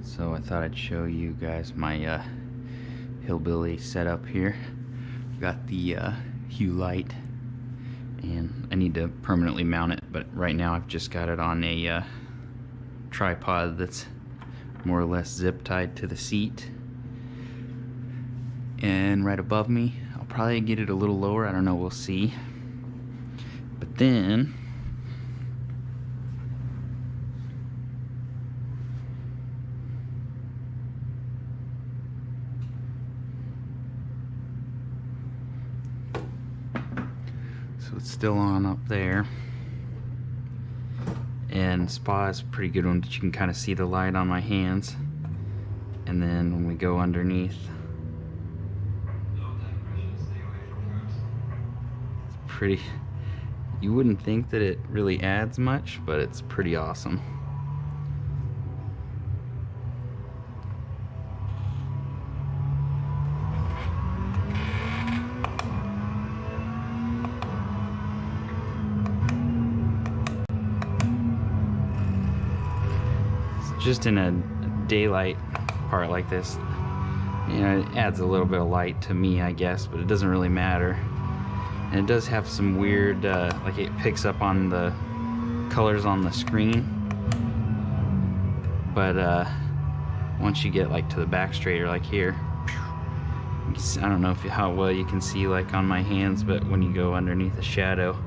So I thought I'd show you guys my hillbilly setup here. I've got the Hue light, and I need to permanently mount it, but right now I've just got it on a tripod that's more or less zip tied to the seat. And right above me, I'll probably get it a little lower, I don't know, we'll see. But then so it's still on up there, and Spa is a pretty good one, but you can kind of see the light on my hands. And then when we go underneath, it's pretty, you wouldn't think that it really adds much, but it's pretty awesome. Just in a daylight part like this, you know, it adds a little bit of light to me, I guess, but it doesn't really matter. And it does have some weird, like it picks up on the colors on the screen, but once you get like to the back straighter, like here, I don't know how well you can see like on my hands, but when you go underneath the shadow,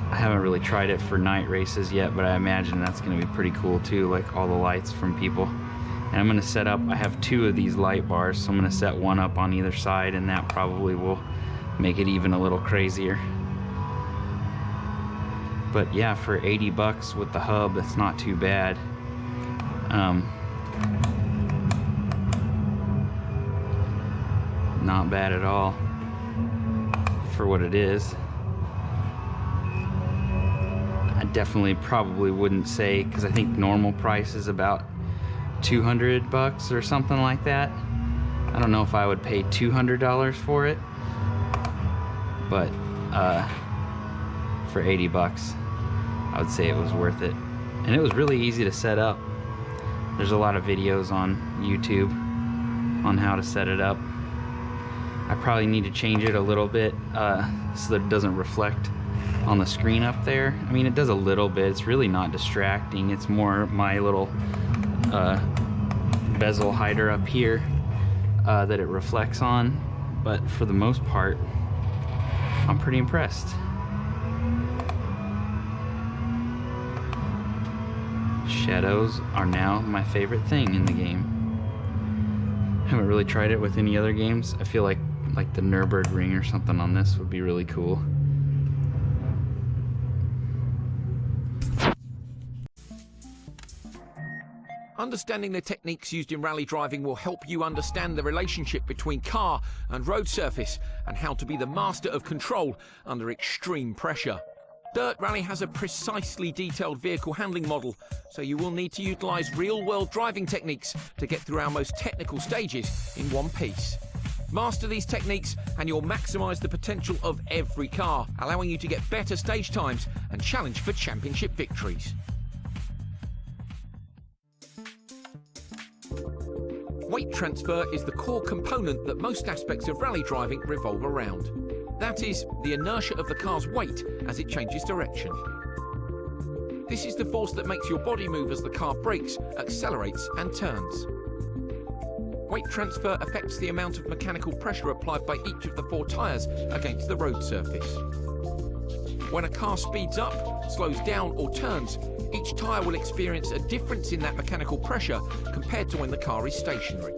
I haven't really tried it for night races yet, but I imagine that's going to be pretty cool too, like all the lights from people. And I'm going to set up, I have 2 of these light bars, so I'm going to set one up on either side, and that probably will make it even a little crazier. But yeah, for 80 bucks with the hub, that's not too bad. Not bad at all for what it is. I definitely probably wouldn't say, because I think normal price is about 200 bucks or something like that. I don't know if I would pay $200 for it, but for 80 bucks, I would say it was worth it. And it was really easy to set up. There's a lot of videos on YouTube on how to set it up. I probably need to change it a little bit so that it doesn't reflect on the screen up there. I mean, it does a little bit. It's really not distracting. It's more my little bezel hider up here that it reflects on. But for the most part, I'm pretty impressed. Shadows are now my favorite thing in the game. I haven't really tried it with any other games. I feel like the Nürburgring or something on this would be really cool. Understanding the techniques used in rally driving will help you understand the relationship between car and road surface and how to be the master of control under extreme pressure. Dirt Rally has a precisely detailed vehicle handling model, so you will need to utilise real-world driving techniques to get through our most technical stages in one piece. Master these techniques and you'll maximise the potential of every car, allowing you to get better stage times and challenge for championship victories. Weight transfer is the core component that most aspects of rally driving revolve around. That is, the inertia of the car's weight as it changes direction. This is the force that makes your body move as the car brakes, accelerates and turns. Weight transfer affects the amount of mechanical pressure applied by each of the 4 tyres against the road surface. When a car speeds up, slows down or turns, each tyre will experience a difference in that mechanical pressure compared to when the car is stationary.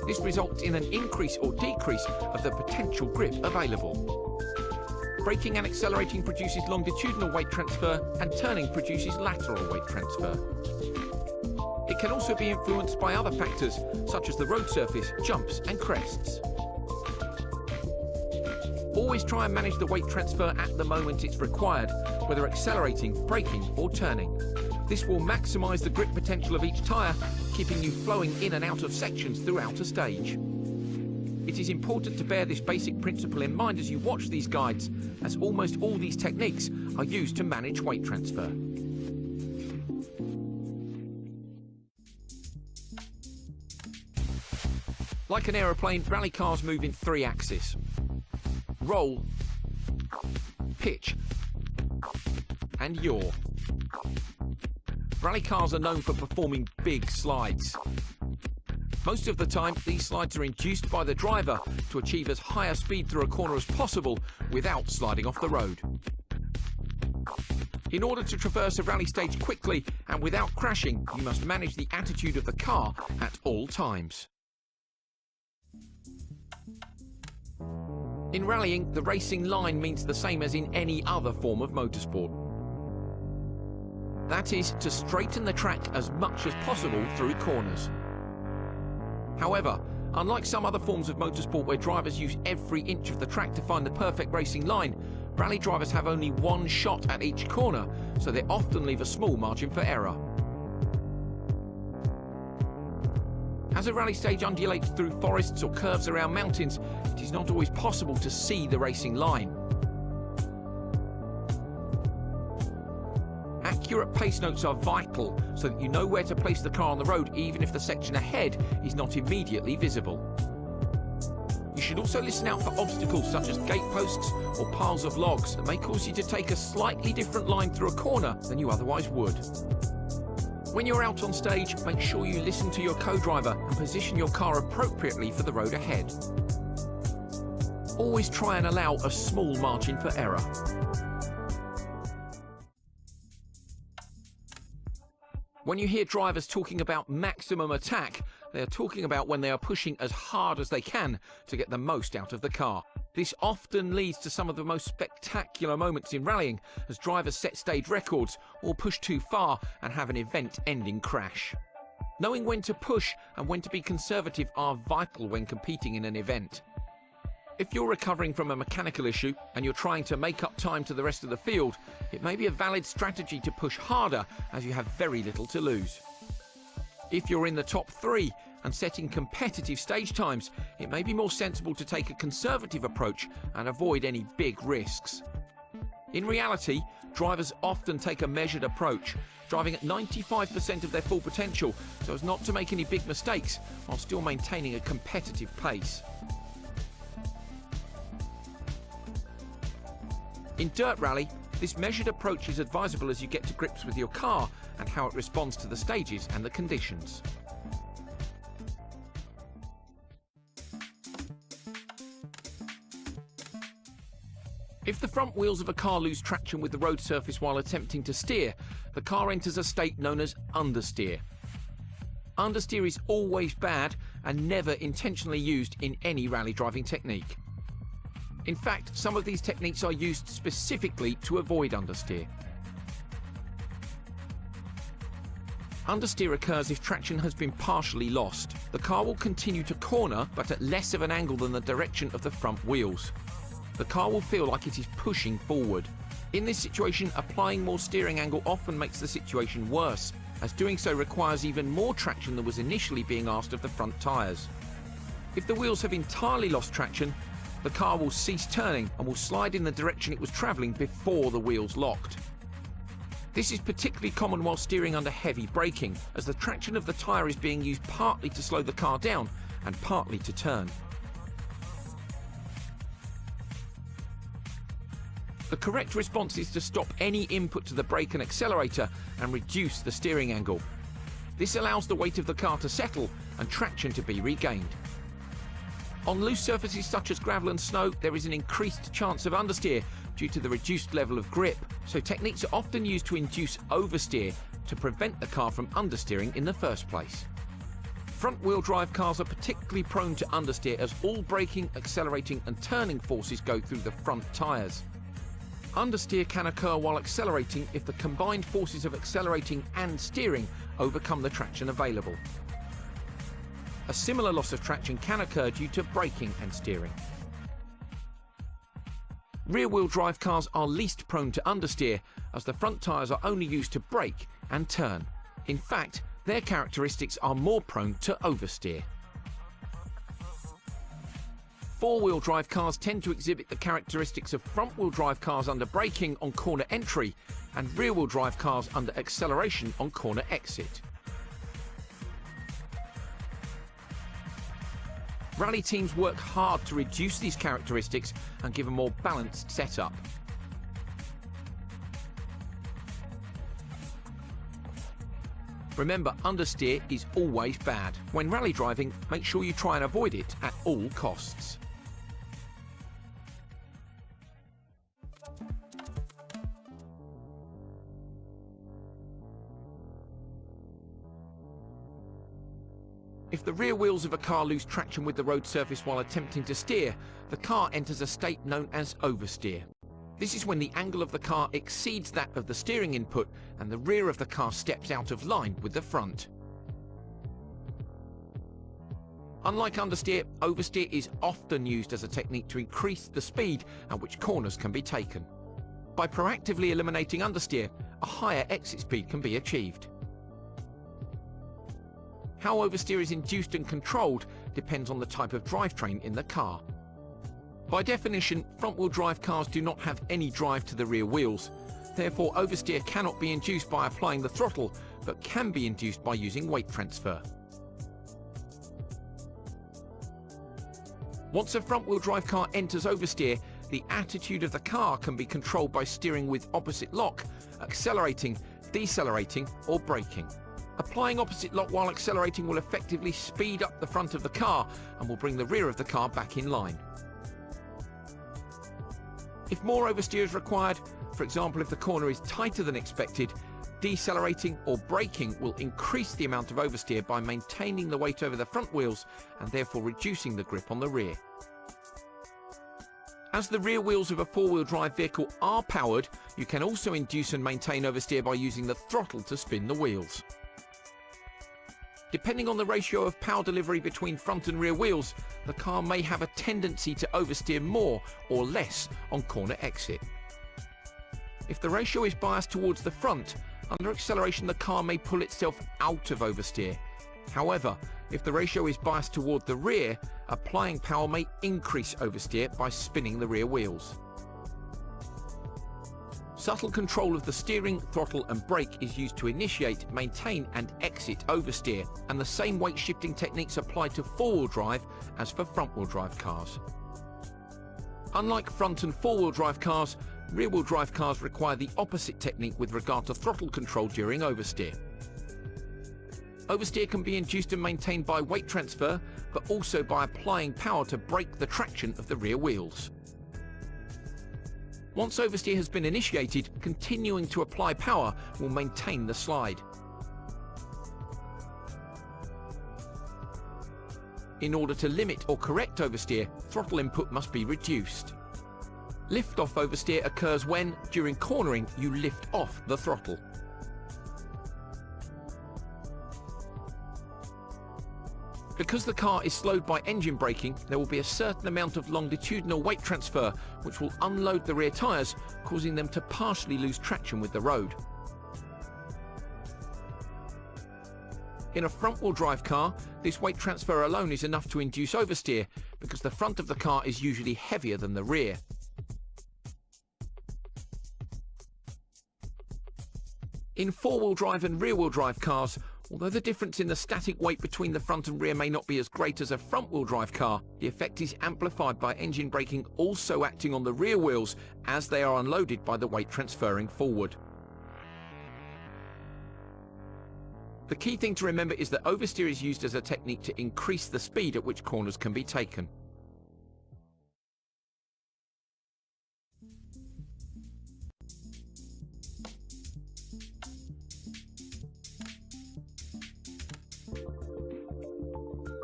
This results in an increase or decrease of the potential grip available. Braking and accelerating produces longitudinal weight transfer, and turning produces lateral weight transfer. It can also be influenced by other factors, such as the road surface, jumps and crests. Always try and manage the weight transfer at the moment it's required, whether accelerating, braking or turning. This will maximise the grip potential of each tyre, keeping you flowing in and out of sections throughout a stage. It is important to bear this basic principle in mind as you watch these guides, as almost all these techniques are used to manage weight transfer. Like an aeroplane, rally cars move in 3 axes: roll, pitch, and yaw. Rally cars are known for performing big slides. Most of the time, these slides are induced by the driver to achieve as high a speed through a corner as possible without sliding off the road. In order to traverse a rally stage quickly and without crashing, you must manage the attitude of the car at all times. In rallying, the racing line means the same as in any other form of motorsport. That is, to straighten the track as much as possible through corners. However, unlike some other forms of motorsport where drivers use every inch of the track to find the perfect racing line, rally drivers have only one shot at each corner, so they often leave a small margin for error. As a rally stage undulates through forests or curves around mountains, it is not always possible to see the racing line. Accurate pace notes are vital so that you know where to place the car on the road even if the section ahead is not immediately visible. You should also listen out for obstacles such as gate posts or piles of logs that may cause you to take a slightly different line through a corner than you otherwise would. When you're out on stage, make sure you listen to your co-driver and position your car appropriately for the road ahead. Always try and allow a small margin for error. When you hear drivers talking about maximum attack, they are talking about when they are pushing as hard as they can to get the most out of the car. This often leads to some of the most spectacular moments in rallying as drivers set stage records or push too far and have an event-ending crash. Knowing when to push and when to be conservative are vital when competing in an event. If you're recovering from a mechanical issue and you're trying to make up time to the rest of the field, it may be a valid strategy to push harder as you have very little to lose. If you're in the top 3 and setting competitive stage times, it may be more sensible to take a conservative approach and avoid any big risks. In reality, drivers often take a measured approach, driving at 95% of their full potential so as not to make any big mistakes while still maintaining a competitive pace. In dirt rally, this measured approach is advisable as you get to grips with your car and how it responds to the stages and the conditions. If the front wheels of a car lose traction with the road surface while attempting to steer, the car enters a state known as understeer. Understeer is always bad and never intentionally used in any rally driving technique. In fact, some of these techniques are used specifically to avoid understeer. Understeer occurs if traction has been partially lost. The car will continue to corner, but at less of an angle than the direction of the front wheels. The car will feel like it is pushing forward. In this situation, applying more steering angle often makes the situation worse, as doing so requires even more traction than was initially being asked of the front tyres. If the wheels have entirely lost traction, the car will cease turning and will slide in the direction it was travelling before the wheels locked. This is particularly common while steering under heavy braking, as the traction of the tyre is being used partly to slow the car down and partly to turn. The correct response is to stop any input to the brake and accelerator and reduce the steering angle. This allows the weight of the car to settle and traction to be regained. On loose surfaces such as gravel and snow, there is an increased chance of understeer due to the reduced level of grip, so techniques are often used to induce oversteer to prevent the car from understeering in the first place. Front-wheel drive cars are particularly prone to understeer as all braking, accelerating and turning forces go through the front tyres. Understeer can occur while accelerating if the combined forces of accelerating and steering overcome the traction available. A similar loss of traction can occur due to braking and steering. Rear-wheel drive cars are least prone to understeer as the front tyres are only used to brake and turn. In fact, their characteristics are more prone to oversteer. Four-wheel drive cars tend to exhibit the characteristics of front-wheel drive cars under braking on corner entry and rear-wheel drive cars under acceleration on corner exit. Rally teams work hard to reduce these characteristics and give a more balanced setup. Remember, understeer is always bad. When rally driving, make sure you try and avoid it at all costs. If the rear wheels of a car lose traction with the road surface while attempting to steer, the car enters a state known as oversteer. This is when the angle of the car exceeds that of the steering input and the rear of the car steps out of line with the front. Unlike understeer, oversteer is often used as a technique to increase the speed at which corners can be taken. By proactively eliminating understeer, a higher exit speed can be achieved. How oversteer is induced and controlled depends on the type of drivetrain in the car. By definition, front-wheel drive cars do not have any drive to the rear wheels. Therefore, oversteer cannot be induced by applying the throttle, but can be induced by using weight transfer. Once a front-wheel drive car enters oversteer, the attitude of the car can be controlled by steering with opposite lock, accelerating, decelerating, or braking. Applying opposite lock while accelerating will effectively speed up the front of the car and will bring the rear of the car back in line. If more oversteer is required, for example if the corner is tighter than expected, decelerating or braking will increase the amount of oversteer by maintaining the weight over the front wheels and therefore reducing the grip on the rear. As the rear wheels of a four-wheel drive vehicle are powered, you can also induce and maintain oversteer by using the throttle to spin the wheels. Depending on the ratio of power delivery between front and rear wheels, the car may have a tendency to oversteer more or less on corner exit. If the ratio is biased towards the front, under acceleration the car may pull itself out of oversteer. However, if the ratio is biased toward the rear, applying power may increase oversteer by spinning the rear wheels. Subtle control of the steering, throttle and brake is used to initiate, maintain and exit oversteer, and the same weight shifting techniques apply to four-wheel drive as for front-wheel drive cars. Unlike front and four-wheel drive cars, rear-wheel drive cars require the opposite technique with regard to throttle control during oversteer. Oversteer can be induced and maintained by weight transfer, but also by applying power to break the traction of the rear wheels. Once oversteer has been initiated, continuing to apply power will maintain the slide. In order to limit or correct oversteer, throttle input must be reduced. Lift-off oversteer occurs when, during cornering, you lift off the throttle. Because the car is slowed by engine braking, there will be a certain amount of longitudinal weight transfer which will unload the rear tyres, causing them to partially lose traction with the road. In a front-wheel drive car, this weight transfer alone is enough to induce oversteer because the front of the car is usually heavier than the rear. In four-wheel drive and rear-wheel drive cars, although the difference in the static weight between the front and rear may not be as great as a front-wheel drive car, the effect is amplified by engine braking also acting on the rear wheels as they are unloaded by the weight transferring forward. The key thing to remember is that oversteer is used as a technique to increase the speed at which corners can be taken.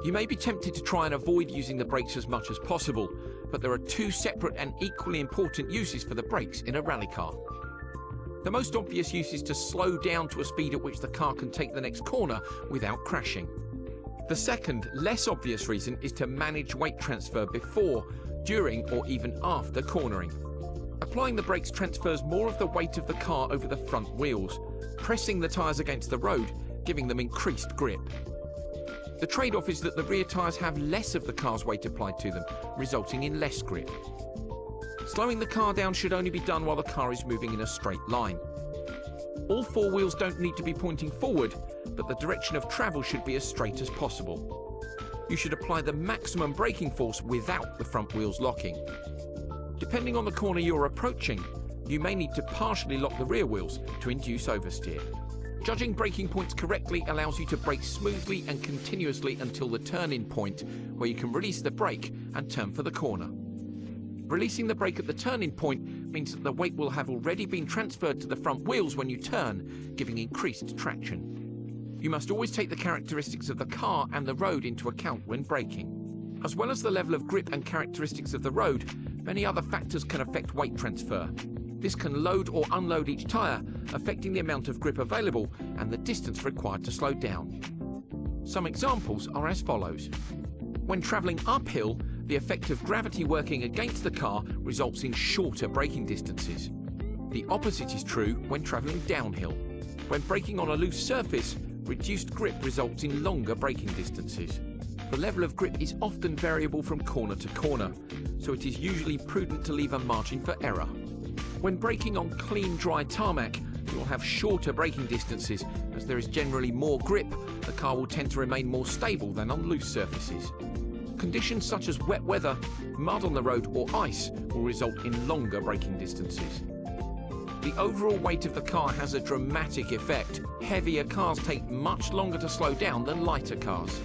You may be tempted to try and avoid using the brakes as much as possible, but there are two separate and equally important uses for the brakes in a rally car. The most obvious use is to slow down to a speed at which the car can take the next corner without crashing. The second, less obvious reason is to manage weight transfer before, during or even after cornering. Applying the brakes transfers more of the weight of the car over the front wheels, pressing the tyres against the road, giving them increased grip. The trade-off is that the rear tyres have less of the car's weight applied to them, resulting in less grip. Slowing the car down should only be done while the car is moving in a straight line. All four wheels don't need to be pointing forward, but the direction of travel should be as straight as possible. You should apply the maximum braking force without the front wheels locking. Depending on the corner you're approaching, you may need to partially lock the rear wheels to induce oversteer. Judging braking points correctly allows you to brake smoothly and continuously until the turn-in point, where you can release the brake and turn for the corner. Releasing the brake at the turn-in point means that the weight will have already been transferred to the front wheels when you turn, giving increased traction. You must always take the characteristics of the car and the road into account when braking. As well as the level of grip and characteristics of the road, many other factors can affect weight transfer. This can load or unload each tyre, affecting the amount of grip available and the distance required to slow down. Some examples are as follows. When travelling uphill, the effect of gravity working against the car results in shorter braking distances. The opposite is true when travelling downhill. When braking on a loose surface, reduced grip results in longer braking distances. The level of grip is often variable from corner to corner, so it is usually prudent to leave a margin for error. When braking on clean, dry tarmac, you will have shorter braking distances. As there is generally more grip, the car will tend to remain more stable than on loose surfaces. Conditions such as wet weather, mud on the road or ice will result in longer braking distances. The overall weight of the car has a dramatic effect. Heavier cars take much longer to slow down than lighter cars.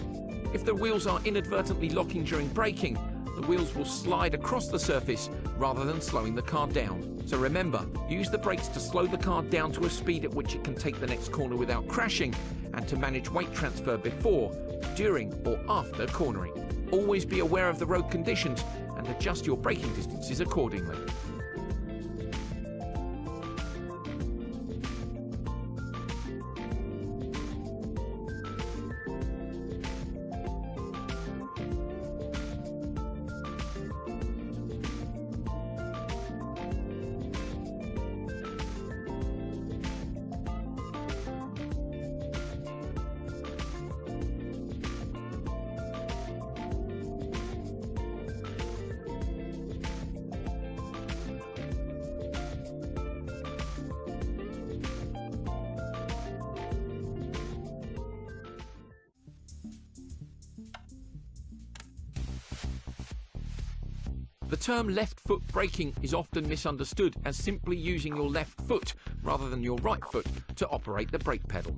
If the wheels are inadvertently locking during braking, the wheels will slide across the surface rather than slowing the car down. So remember, use the brakes to slow the car down to a speed at which it can take the next corner without crashing, and to manage weight transfer before, during or after cornering. Always be aware of the road conditions and adjust your braking distances accordingly. The term left foot braking is often misunderstood as simply using your left foot rather than your right foot to operate the brake pedal.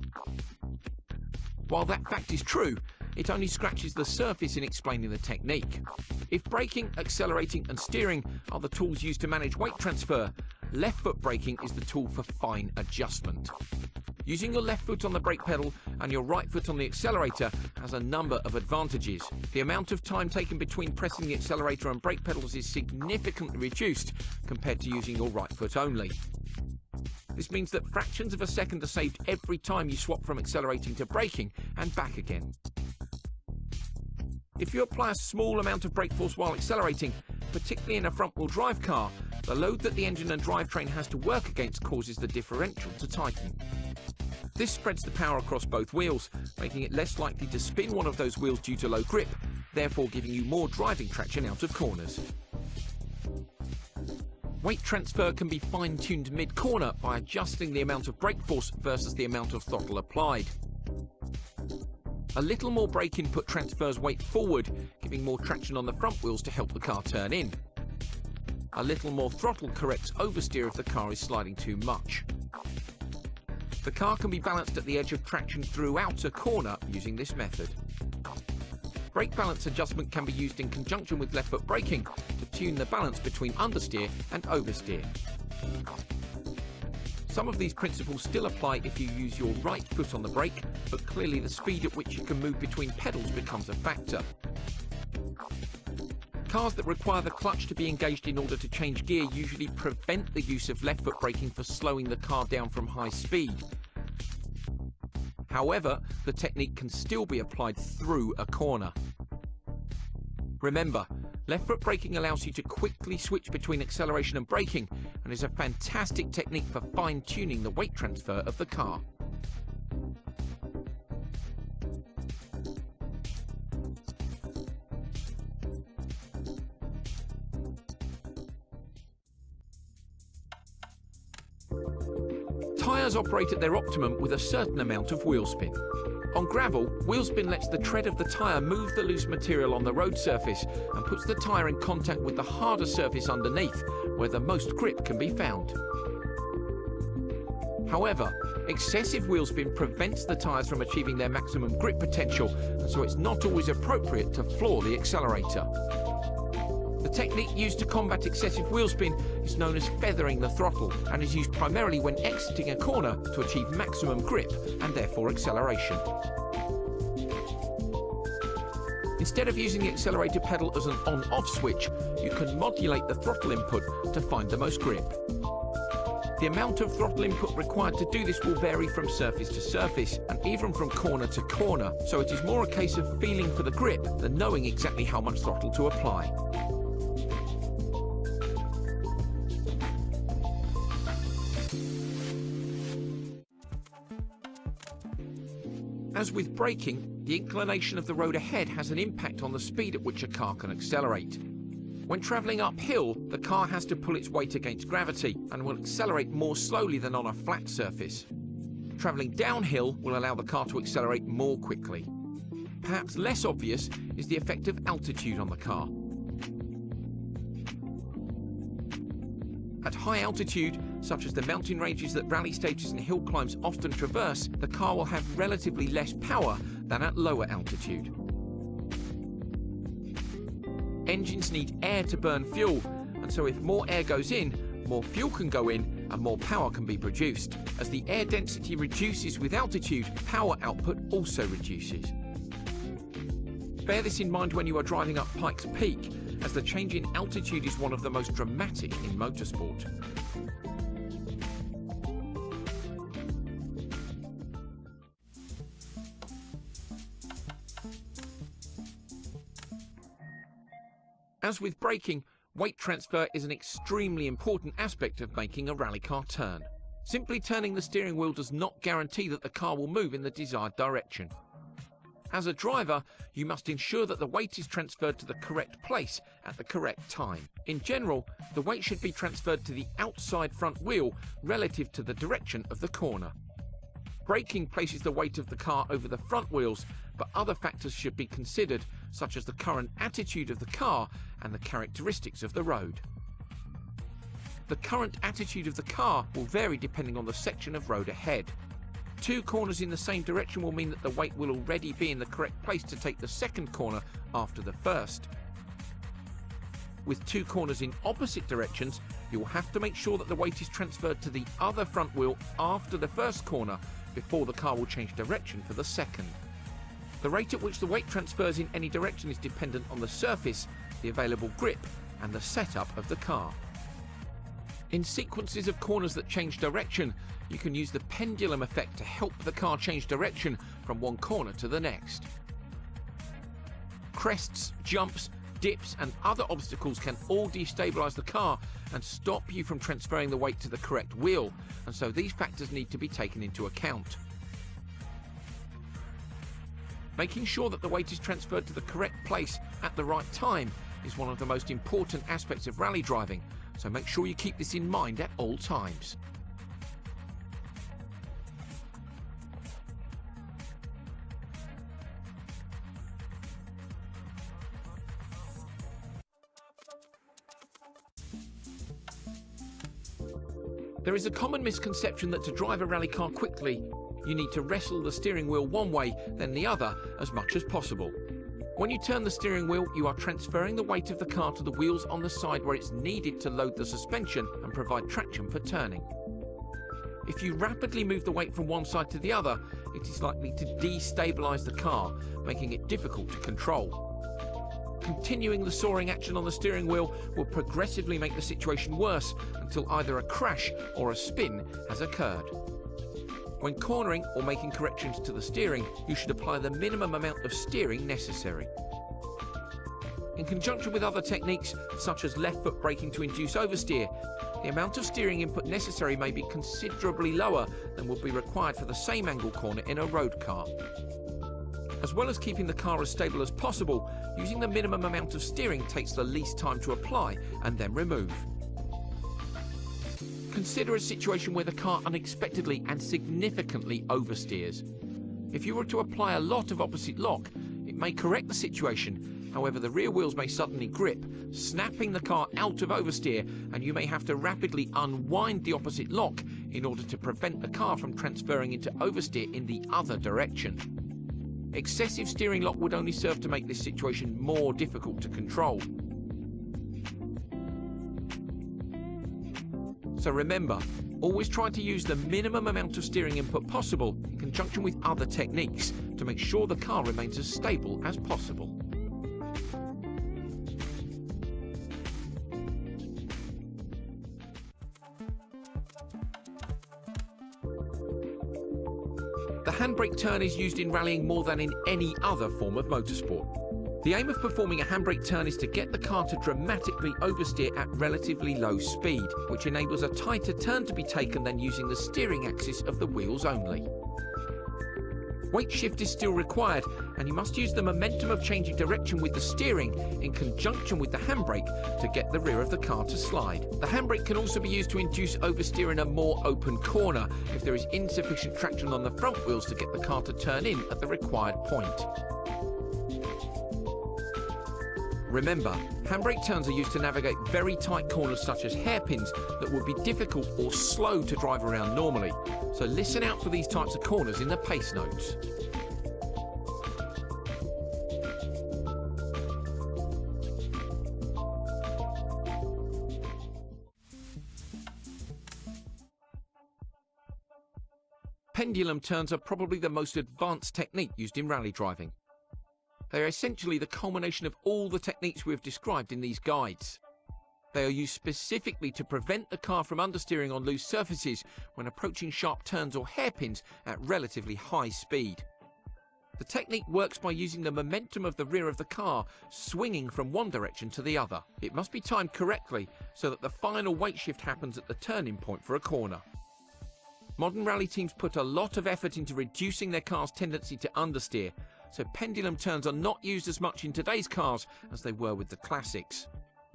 While that fact is true, it only scratches the surface in explaining the technique. If braking, accelerating and steering are the tools used to manage weight transfer, left foot braking is the tool for fine adjustment. Using your left foot on the brake pedal and your right foot on the accelerator has a number of advantages. The amount of time taken between pressing the accelerator and brake pedals is significantly reduced compared to using your right foot only. This means that fractions of a second are saved every time you swap from accelerating to braking and back again. If you apply a small amount of brake force while accelerating, particularly in a front-wheel drive car, the load that the engine and drivetrain has to work against causes the differential to tighten. This spreads the power across both wheels, making it less likely to spin one of those wheels due to low grip, therefore giving you more driving traction out of corners. Weight transfer can be fine-tuned mid-corner by adjusting the amount of brake force versus the amount of throttle applied. A little more brake input transfers weight forward, giving more traction on the front wheels to help the car turn in. A little more throttle corrects oversteer if the car is sliding too much. The car can be balanced at the edge of traction throughout a corner using this method. Brake balance adjustment can be used in conjunction with left foot braking to tune the balance between understeer and oversteer. Some of these principles still apply if you use your right foot on the brake, but clearly the speed at which you can move between pedals becomes a factor. Cars that require the clutch to be engaged in order to change gear usually prevent the use of left foot braking for slowing the car down from high speed. However, the technique can still be applied through a corner. Remember, left foot braking allows you to quickly switch between acceleration and braking and is a fantastic technique for fine-tuning the weight transfer of the car. Tyres operate at their optimum with a certain amount of wheel spin. On gravel, wheel spin lets the tread of the tyre move the loose material on the road surface and puts the tyre in contact with the harder surface underneath, where the most grip can be found. However, excessive wheel spin prevents the tyres from achieving their maximum grip potential, and so it's not always appropriate to floor the accelerator. The technique used to combat excessive wheel spin is known as feathering the throttle and is used primarily when exiting a corner to achieve maximum grip and therefore acceleration. Instead of using the accelerator pedal as an on-off switch, you can modulate the throttle input to find the most grip. The amount of throttle input required to do this will vary from surface to surface and even from corner to corner, so it is more a case of feeling for the grip than knowing exactly how much throttle to apply. As with braking, the inclination of the road ahead has an impact on the speed at which a car can accelerate. When travelling uphill, the car has to pull its weight against gravity and will accelerate more slowly than on a flat surface. Travelling downhill will allow the car to accelerate more quickly. Perhaps less obvious is the effect of altitude on the car. At high altitude, such as the mountain ranges that rally stages and hill climbs often traverse, the car will have relatively less power than at lower altitude. Engines need air to burn fuel, and so if more air goes in, more fuel can go in and more power can be produced. As the air density reduces with altitude, power output also reduces. Bear this in mind when you are driving up Pikes Peak, as the change in altitude is one of the most dramatic in motorsport. As with braking, weight transfer is an extremely important aspect of making a rally car turn. Simply turning the steering wheel does not guarantee that the car will move in the desired direction. As a driver, you must ensure that the weight is transferred to the correct place at the correct time. In general, the weight should be transferred to the outside front wheel relative to the direction of the corner. Braking places the weight of the car over the front wheels, but other factors should be considered, such as the current attitude of the car and the characteristics of the road. The current attitude of the car will vary depending on the section of road ahead. Two corners in the same direction will mean that the weight will already be in the correct place to take the second corner after the first. With two corners in opposite directions, you will have to make sure that the weight is transferred to the other front wheel after the first corner before the car will change direction for the second. The rate at which the weight transfers in any direction is dependent on the surface, the available grip, and the setup of the car. In sequences of corners that change direction, you can use the pendulum effect to help the car change direction from one corner to the next. Crests, jumps, dips, and other obstacles can all destabilize the car and stop you from transferring the weight to the correct wheel, and so these factors need to be taken into account. Making sure that the weight is transferred to the correct place at the right time is one of the most important aspects of rally driving, so make sure you keep this in mind at all times. There is a common misconception that to drive a rally car quickly, you need to wrestle the steering wheel one way, then the other, as much as possible. When you turn the steering wheel, you are transferring the weight of the car to the wheels on the side where it's needed to load the suspension and provide traction for turning. If you rapidly move the weight from one side to the other, it is likely to destabilize the car, making it difficult to control. Continuing the soaring action on the steering wheel will progressively make the situation worse until either a crash or a spin has occurred. When cornering or making corrections to the steering, you should apply the minimum amount of steering necessary. In conjunction with other techniques, such as left foot braking to induce oversteer, the amount of steering input necessary may be considerably lower than would be required for the same angle corner in a road car. As well as keeping the car as stable as possible, using the minimum amount of steering takes the least time to apply and then remove. Consider a situation where the car unexpectedly and significantly oversteers. If you were to apply a lot of opposite lock, it may correct the situation. However, the rear wheels may suddenly grip, snapping the car out of oversteer, and you may have to rapidly unwind the opposite lock in order to prevent the car from transferring into oversteer in the other direction. Excessive steering lock would only serve to make this situation more difficult to control. So remember, always try to use the minimum amount of steering input possible in conjunction with other techniques to make sure the car remains as stable as possible. The handbrake turn is used in rallying more than in any other form of motorsport. The aim of performing a handbrake turn is to get the car to dramatically oversteer at relatively low speed, which enables a tighter turn to be taken than using the steering axis of the wheels only. Weight shift is still required, and you must use the momentum of changing direction with the steering in conjunction with the handbrake to get the rear of the car to slide. The handbrake can also be used to induce oversteer in a more open corner if there is insufficient traction on the front wheels to get the car to turn in at the required point. Remember, handbrake turns are used to navigate very tight corners such as hairpins that would be difficult or slow to drive around normally. So listen out for these types of corners in the pace notes. Pendulum turns are probably the most advanced technique used in rally driving. They are essentially the culmination of all the techniques we have described in these guides. They are used specifically to prevent the car from understeering on loose surfaces when approaching sharp turns or hairpins at relatively high speed. The technique works by using the momentum of the rear of the car swinging from one direction to the other. It must be timed correctly so that the final weight shift happens at the turning point for a corner. Modern rally teams put a lot of effort into reducing their car's tendency to understeer, so pendulum turns are not used as much in today's cars as they were with the classics.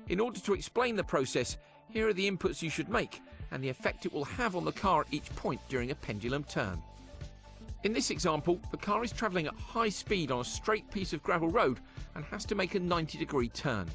In order to explain the process, here are the inputs you should make and the effect it will have on the car at each point during a pendulum turn. In this example, the car is travelling at high speed on a straight piece of gravel road and has to make a 90-degree turn.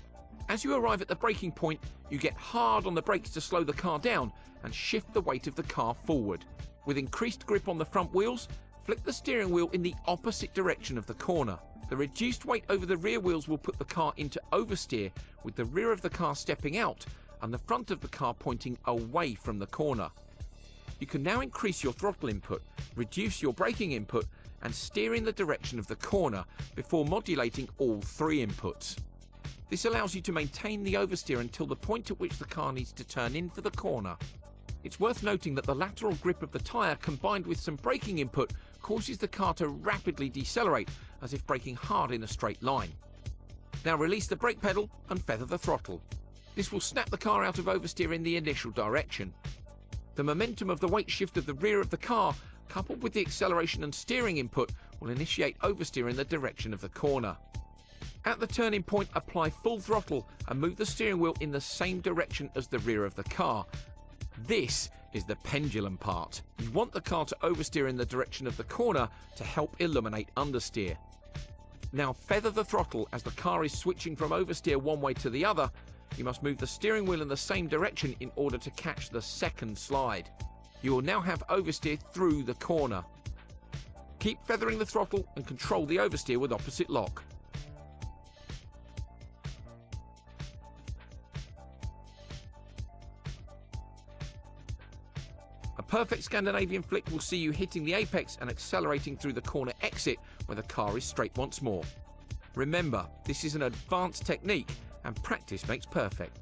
As you arrive at the braking point, you get hard on the brakes to slow the car down and shift the weight of the car forward. With increased grip on the front wheels, flick the steering wheel in the opposite direction of the corner. The reduced weight over the rear wheels will put the car into oversteer, with the rear of the car stepping out and the front of the car pointing away from the corner. You can now increase your throttle input, reduce your braking input, and steer in the direction of the corner before modulating all three inputs. This allows you to maintain the oversteer until the point at which the car needs to turn in for the corner. It's worth noting that the lateral grip of the tyre combined with some braking input causes the car to rapidly decelerate, as if braking hard in a straight line. Now release the brake pedal and feather the throttle. This will snap the car out of oversteer in the initial direction. The momentum of the weight shift of the rear of the car, coupled with the acceleration and steering input, will initiate oversteer in the direction of the corner. At the turning point, apply full throttle and move the steering wheel in the same direction as the rear of the car. This is the pendulum part. You want the car to oversteer in the direction of the corner to help eliminate understeer. Now feather the throttle as the car is switching from oversteer one way to the other. You must move the steering wheel in the same direction in order to catch the second slide. You will now have oversteer through the corner. Keep feathering the throttle and control the oversteer with opposite lock. A perfect Scandinavian flick will see you hitting the apex and accelerating through the corner exit where the car is straight once more. Remember, this is an advanced technique and practice makes perfect.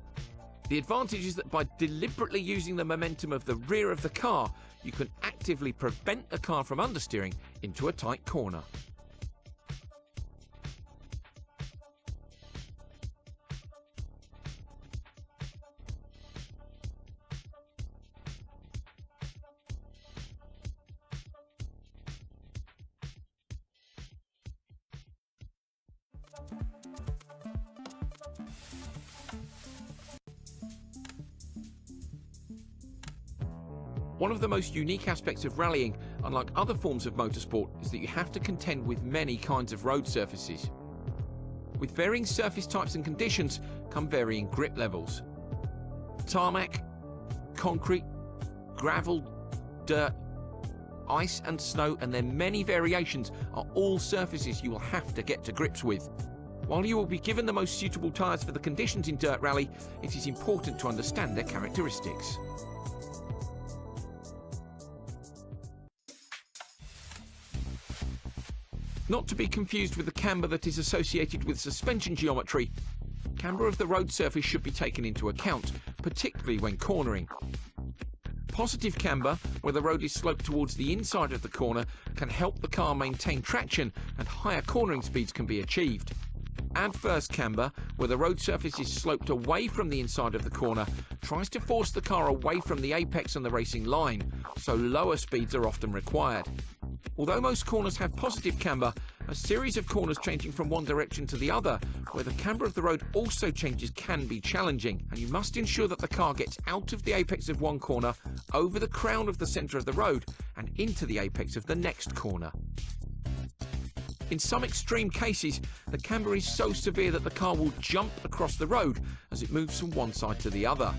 The advantage is that by deliberately using the momentum of the rear of the car, you can actively prevent the car from understeering into a tight corner. One of the most unique aspects of rallying, unlike other forms of motorsport, is that you have to contend with many kinds of road surfaces. With varying surface types and conditions come varying grip levels. Tarmac, concrete, gravel, dirt, ice and snow, and their many variations are all surfaces you will have to get to grips with. While you will be given the most suitable tyres for the conditions in dirt rally, it is important to understand their characteristics. Not to be confused with the camber that is associated with suspension geometry, camber of the road surface should be taken into account, particularly when cornering. Positive camber, where the road is sloped towards the inside of the corner, can help the car maintain traction and higher cornering speeds can be achieved. Adverse camber, where the road surface is sloped away from the inside of the corner, tries to force the car away from the apex on the racing line, so lower speeds are often required. Although most corners have positive camber, a series of corners changing from one direction to the other, where the camber of the road also changes, can be challenging, and you must ensure that the car gets out of the apex of one corner, over the crown of the centre of the road, and into the apex of the next corner. In some extreme cases, the camber is so severe that the car will jump across the road as it moves from one side to the other.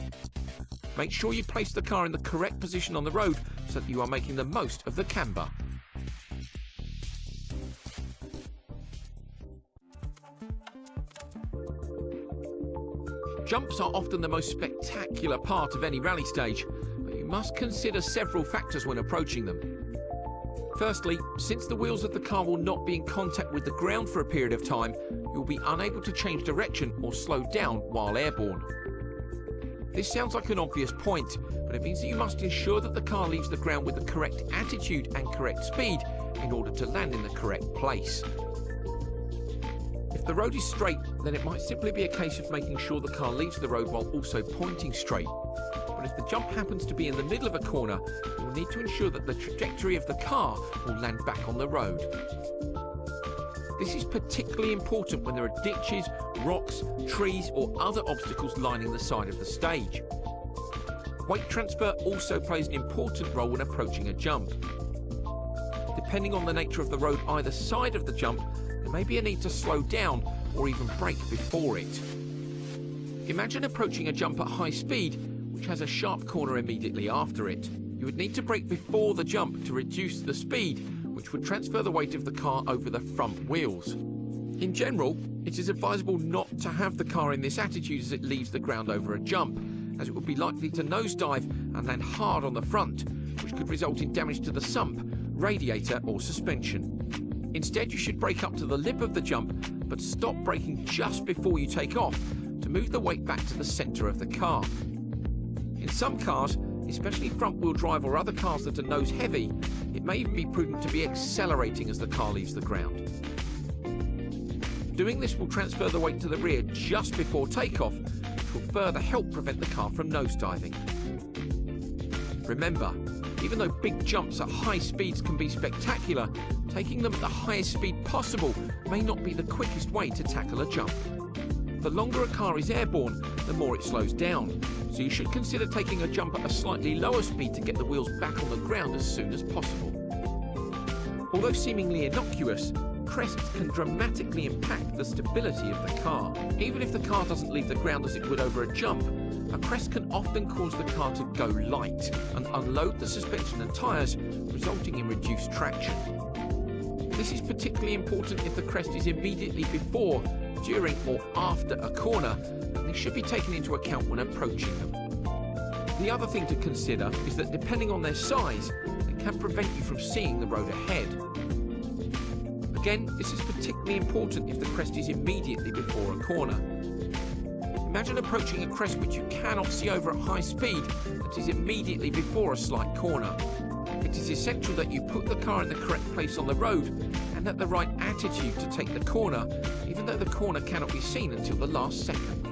Make sure you place the car in the correct position on the road so that you are making the most of the camber. Jumps are often the most spectacular part of any rally stage, but you must consider several factors when approaching them. Firstly, since the wheels of the car will not be in contact with the ground for a period of time, you will be unable to change direction or slow down while airborne. This sounds like an obvious point, but it means that you must ensure that the car leaves the ground with the correct attitude and correct speed in order to land in the correct place. If the road is straight, then it might simply be a case of making sure the car leaves the road while also pointing straight. But if the jump happens to be in the middle of a corner, you will need to ensure that the trajectory of the car will land back on the road. This is particularly important when there are ditches, rocks, trees or other obstacles lining the side of the stage. Weight transfer also plays an important role when approaching a jump. Depending on the nature of the road either side of the jump, there may be a need to slow down or even brake before it. Imagine approaching a jump at high speed, which has a sharp corner immediately after it. You would need to brake before the jump to reduce the speed, which would transfer the weight of the car over the front wheels. In general, it is advisable not to have the car in this attitude as it leaves the ground over a jump, as it would be likely to nosedive and land hard on the front, which could result in damage to the sump, radiator or suspension. Instead, you should brake up to the lip of the jump, but stop braking just before you take off to move the weight back to the centre of the car. In some cars, especially front-wheel drive or other cars that are nose heavy, it may even be prudent to be accelerating as the car leaves the ground. Doing this will transfer the weight to the rear just before takeoff, which will further help prevent the car from nosediving. Remember, even though big jumps at high speeds can be spectacular, taking them at the highest speed possible may not be the quickest way to tackle a jump. The longer a car is airborne, the more it slows down, so you should consider taking a jump at a slightly lower speed to get the wheels back on the ground as soon as possible. Although seemingly innocuous, crests can dramatically impact the stability of the car. Even if the car doesn't leave the ground as it would over a jump, a crest can often cause the car to go light and unload the suspension and tyres, resulting in reduced traction. This is particularly important if the crest is immediately before, during or after a corner, and this should be taken into account when approaching them. The other thing to consider is that depending on their size, they can prevent you from seeing the road ahead. Again, this is particularly important if the crest is immediately before a corner. Imagine approaching a crest which you cannot see over at high speed that is immediately before a slight corner. It is essential that you put the car in the correct place on the road and at the right attitude to take the corner, even though the corner cannot be seen until the last second.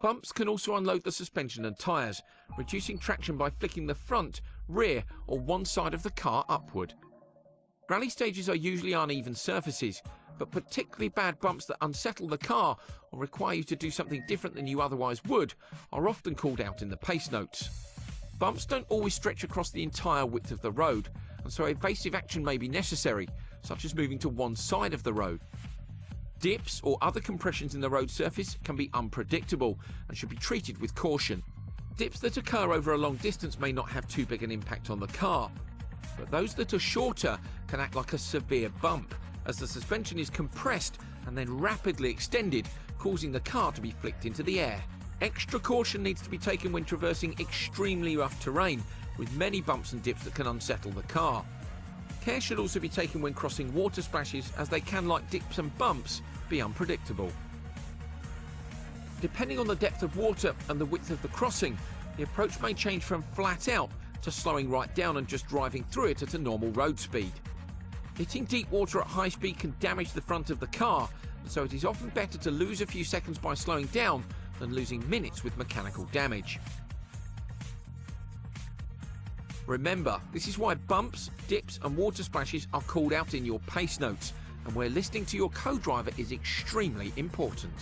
Bumps can also unload the suspension and tyres, reducing traction by flicking the front, rear or one side of the car upward. Rally stages are usually uneven surfaces, but particularly bad bumps that unsettle the car or require you to do something different than you otherwise would are often called out in the pace notes. Bumps don't always stretch across the entire width of the road, and so evasive action may be necessary, such as moving to one side of the road. Dips or other compressions in the road surface can be unpredictable and should be treated with caution. Dips that occur over a long distance may not have too big an impact on the car, but those that are shorter can act like a severe bump, as the suspension is compressed and then rapidly extended, causing the car to be flicked into the air. Extra caution needs to be taken when traversing extremely rough terrain, with many bumps and dips that can unsettle the car. Care should also be taken when crossing water splashes, as they can, like dips and bumps, be unpredictable. Depending on the depth of water and the width of the crossing, the approach may change from flat out to slowing right down and just driving through it at a normal road speed. Hitting deep water at high speed can damage the front of the car, and so it is often better to lose a few seconds by slowing down than losing minutes with mechanical damage. Remember, this is why bumps, dips and water splashes are called out in your pace notes, and where listening to your co-driver is extremely important.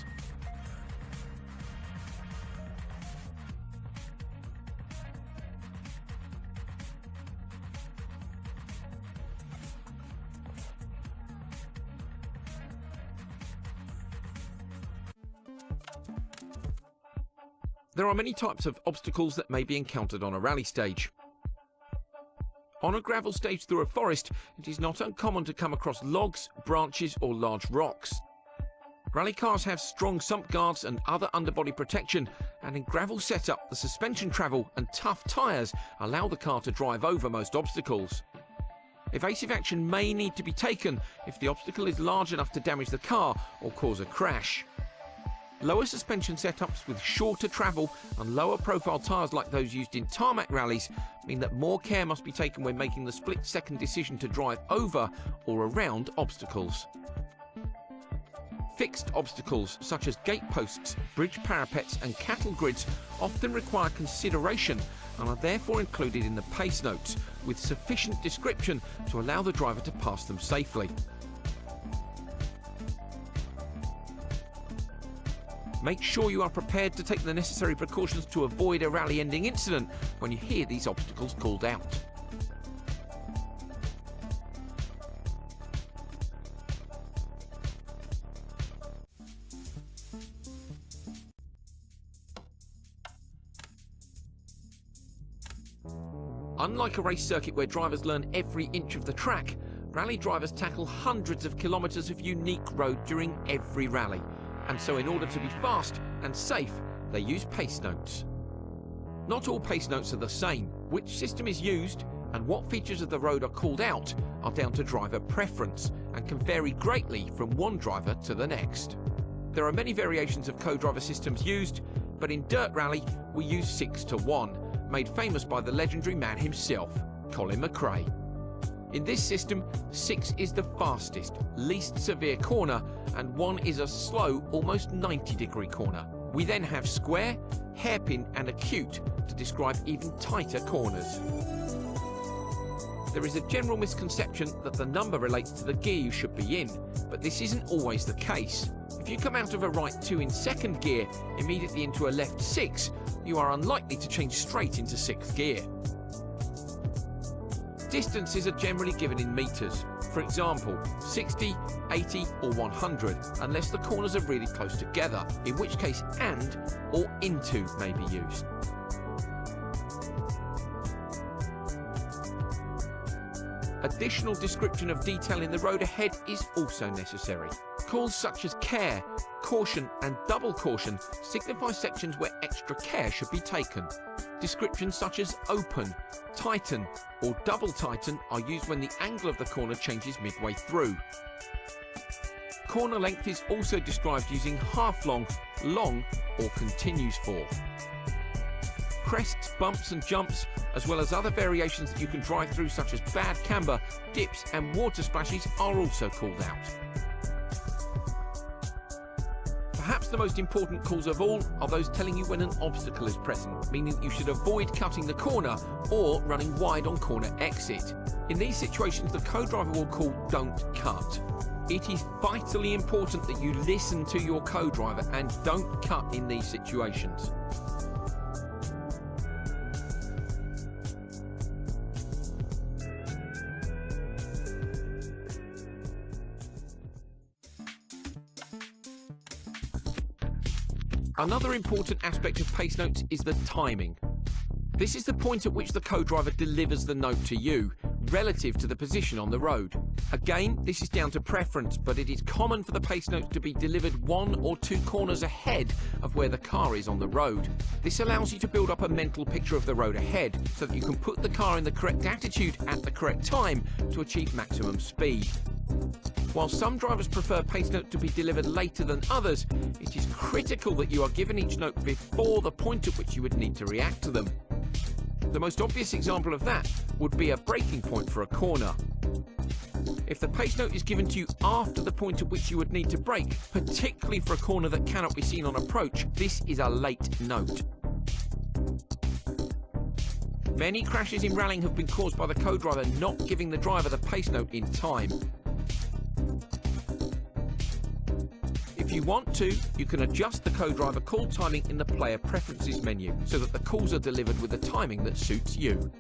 There are many types of obstacles that may be encountered on a rally stage. On a gravel stage through a forest, it is not uncommon to come across logs, branches or large rocks. Rally cars have strong sump guards and other underbody protection, and in gravel setup, the suspension travel and tough tyres allow the car to drive over most obstacles. Evasive action may need to be taken if the obstacle is large enough to damage the car or cause a crash. Lower suspension setups with shorter travel and lower profile tyres like those used in tarmac rallies mean that more care must be taken when making the split-second decision to drive over or around obstacles. Fixed obstacles such as gate posts, bridge parapets and cattle grids often require consideration and are therefore included in the pace notes with sufficient description to allow the driver to pass them safely. Make sure you are prepared to take the necessary precautions to avoid a rally-ending incident when you hear these obstacles called out. Unlike a race circuit where drivers learn every inch of the track, rally drivers tackle hundreds of kilometres of unique road during every rally. And so in order to be fast and safe, they use pace notes. Not all pace notes are the same. Which system is used and what features of the road are called out are down to driver preference and can vary greatly from one driver to the next. There are many variations of co-driver systems used, but in dirt rally we use 6-to-1, made famous by the legendary man himself, Colin McRae. In this system, 6 is the fastest, least severe corner, and 1 is a slow, almost 90-degree corner. We then have square, hairpin and acute to describe even tighter corners. There is a general misconception that the number relates to the gear you should be in, but this isn't always the case. If you come out of a right 2 in second gear immediately into a left 6, you are unlikely to change straight into 6th gear. Distances are generally given in metres, for example 60, 80 or 100, unless the corners are really close together, in which case and or into may be used. Additional description of detail in the road ahead is also necessary. Calls such as care, caution and double caution signify sections where extra care should be taken. Descriptions such as open, tighten or double tighten are used when the angle of the corner changes midway through. Corner length is also described using half long, long or continues for. Crests, bumps and jumps, as well as other variations that you can drive through such as bad camber, dips and water splashes are also called out. Perhaps the most important calls of all are those telling you when an obstacle is present, meaning you should avoid cutting the corner or running wide on corner exit. In these situations, the co-driver will call "don't cut." It is vitally important that you listen to your co-driver and don't cut in these situations. Another important aspect of pace notes is the timing. This is the point at which the co-driver delivers the note to you, relative to the position on the road. Again, this is down to preference, but it is common for the pace notes to be delivered 1 or 2 corners ahead of where the car is on the road. This allows you to build up a mental picture of the road ahead, so that you can put the car in the correct attitude at the correct time to achieve maximum speed. While some drivers prefer pace notes to be delivered later than others, it is critical that you are given each note before the point at which you would need to react to them. The most obvious example of that would be a braking point for a corner. If the pace note is given to you after the point at which you would need to brake, particularly for a corner that cannot be seen on approach, this is a late note. Many crashes in rallying have been caused by the co-driver not giving the driver the pace note in time. If you want to, you can adjust the co-driver call timing in the player preferences menu so that the calls are delivered with the timing that suits you.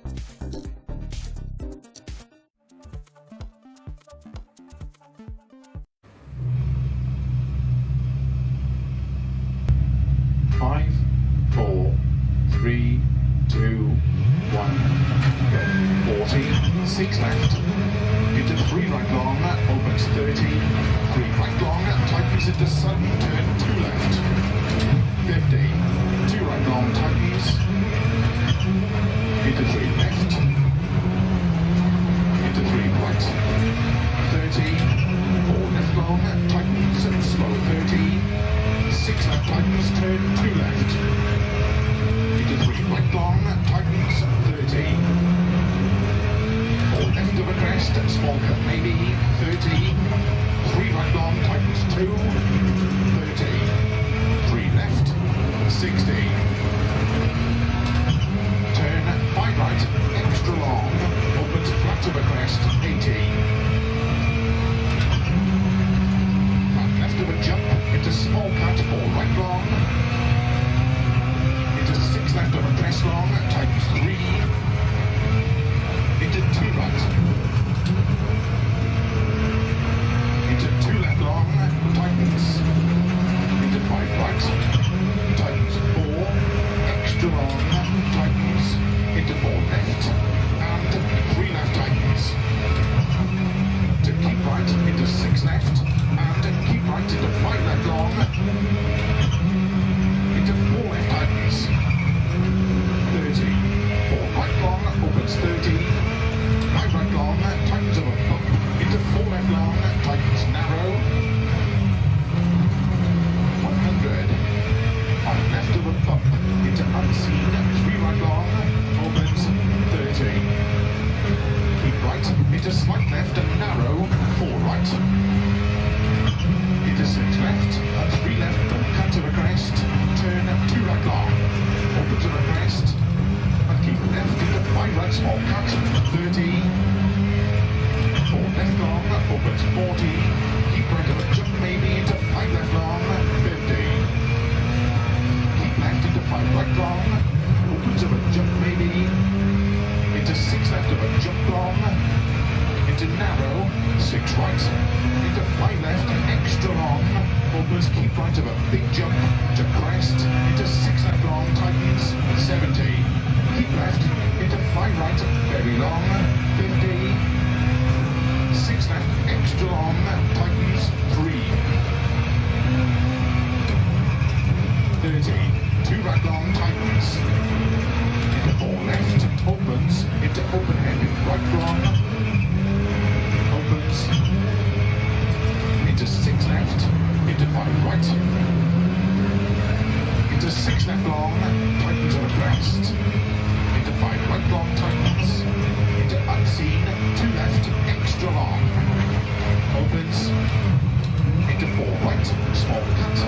Five, 4, 3, 2, 1, go. 40, 6 left. Into 3 right long, opens 30, 3 right long, tightens into sudden turn 2 left. 50, 2 right long, tightens, into 3 left, into 3 right, 30, 4 left long, tightens and slow 30, 6 left tightens, turn 2 left, into 3 right long, tightens 30. Left of a crest, small cut maybe, 30, 3 right long, tightens 2, 30, 3 left, 60, turn 5 right, extra long, opens flat of a crest, 80, flat left of a jump, into small cut, 4 right long, into 6 left of a crest long, tightens 3, into 2 right, into 2 left long, tightens, into 5 right, tightens 4, extra long, tightens, into 4 left, and 3 left tightens, to keep right, into 6 left, and keep right, into 5 left long, into 4 left tightens, 30, 4 right long, opens 30, 5 right long, tightens of a bump, into 4 left long, tightens narrow, 100, 5 left of a bump, into unseen, 3 right long, opens 30, keep right, into slight left and narrow, 4 right, into 6 left, and 3 left, and cut of a crest, turn 2 right long, opens of a crest, and keep left into 5 right small cut, 30, 4 left long, opens 40, keep right of a jump maybe into 5 left long, 50, keep left into 5 right long, opens of a jump maybe, into 6 left of a jump long, into narrow, 6 right, into 5 left, extra long, opens keep right of a big jump, to crest, into 6 left long, tightens, 70, keep left, into 5 right, very long, 50, 6 left, extra long, tightens, 3, 30, 2 right long, tightens, into 4 left, opens, into open head, right long, opens, into 6 left, into 5 right, into 6 left long, tightens on a crest, into 5 right long, tightens, into unseen, 2 left, extra long, opens, into 4 right, small cut,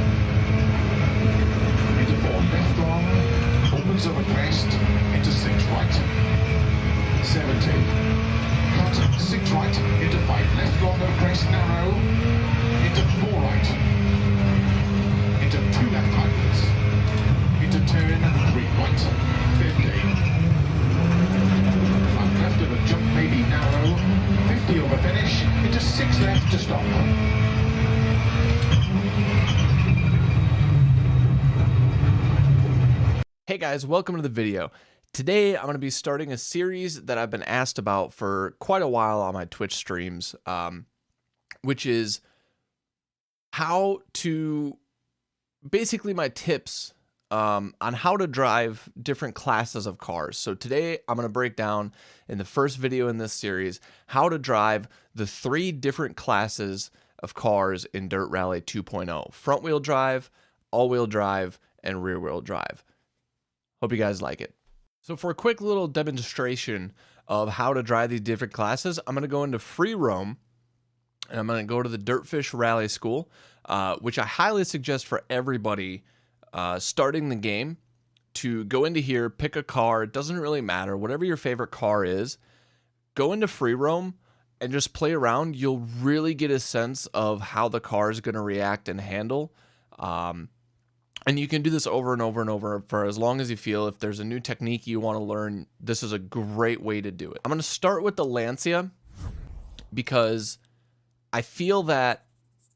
Hey guys, welcome to the video. Today I'm going to be starting a series that I've been asked about for quite a while on my Twitch streams, which is how to, basically my tips on how to drive different classes of cars. So today I'm going to break down in the first video in this series how to drive the 3 different classes of cars in Dirt Rally 2.0: front wheel drive, all-wheel drive, and rear wheel drive. Hope you guys like it. So for a quick little demonstration of how to drive these different classes, I'm going to go into free roam, and I'm going to go to the Dirtfish Rally School, which I highly suggest for everybody starting the game to go into here, pick a car. It doesn't really matter. Whatever your favorite car is, go into free roam and just play around. You'll really get a sense of how the car is going to react and handle. And you can do this over and over and over for as long as you feel. If there's a new technique you want to learn, this is a great way to do it. I'm going to start with the Lancia because I feel that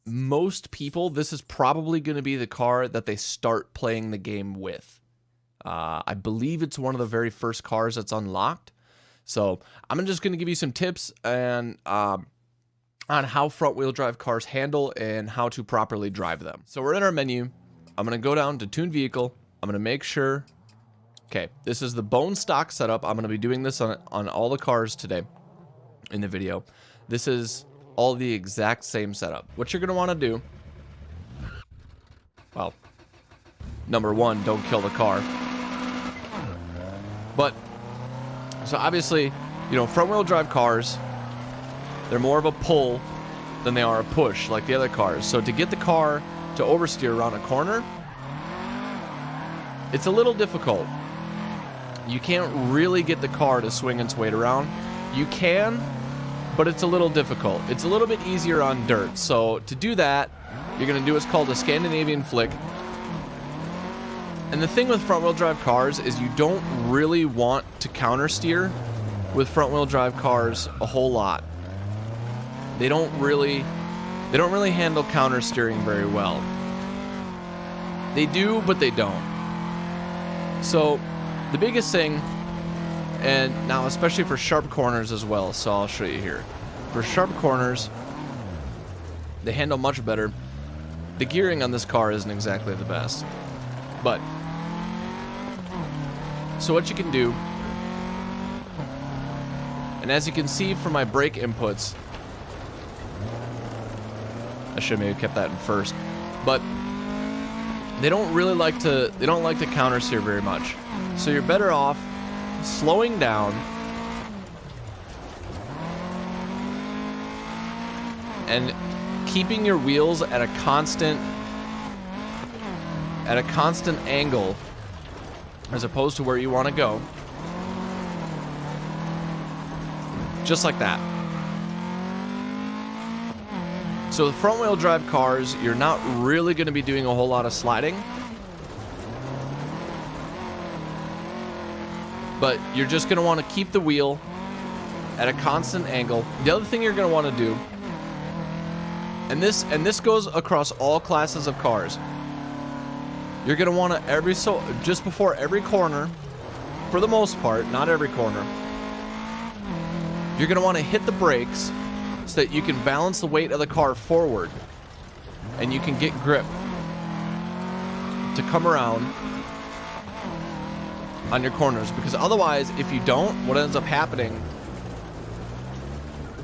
most people, this is probably going to be the car that they start playing the game with. I believe it's one of the very first cars that's unlocked. So I'm just going to give you some tips and on how front wheel drive cars handle and how to properly drive them. So we're in our menu. I'm going to go down to Tune Vehicle. I'm going to make sure, okay, this is the bone stock setup. I'm going to be doing this on all the cars today in the video. This is all the exact same setup. What you're going to want to do, well, number one, don't kill the car. But, so obviously, you know, front wheel drive cars, they're more of a pull than they are a push like the other cars. So to get the car to oversteer around a corner, it's a little difficult. You can't really get the car to swing its weight around. You can, but it's a little difficult. It's a little bit easier on dirt. So to do that, you're going to do what's called a Scandinavian flick. And the thing with front wheel drive cars is you don't really want to counter steer with front wheel drive cars a whole lot. They don't really handle counter steering very well. They do, but they don't. So the biggest thing, and now especially for sharp corners as well, so I'll show you here. For sharp corners, they handle much better. The gearing on this car isn't exactly the best. But, so what you can do, and as you can see from my brake inputs, I should have maybe kept that in first, but they don't like to counter steer very much. So you're better off slowing down and keeping your wheels at a constant angle as opposed to where you want to go. Just like that. So with front wheel drive cars, you're not really going to be doing a whole lot of sliding. But you're just going to want to keep the wheel at a constant angle. The other thing you're going to want to do, and this goes across all classes of cars, you're going to want to just before every corner, for the most part, not every corner, you're going to want to hit the brakes so that you can balance the weight of the car forward and you can get grip to come around on your corners. Because otherwise, if you don't, what ends up happening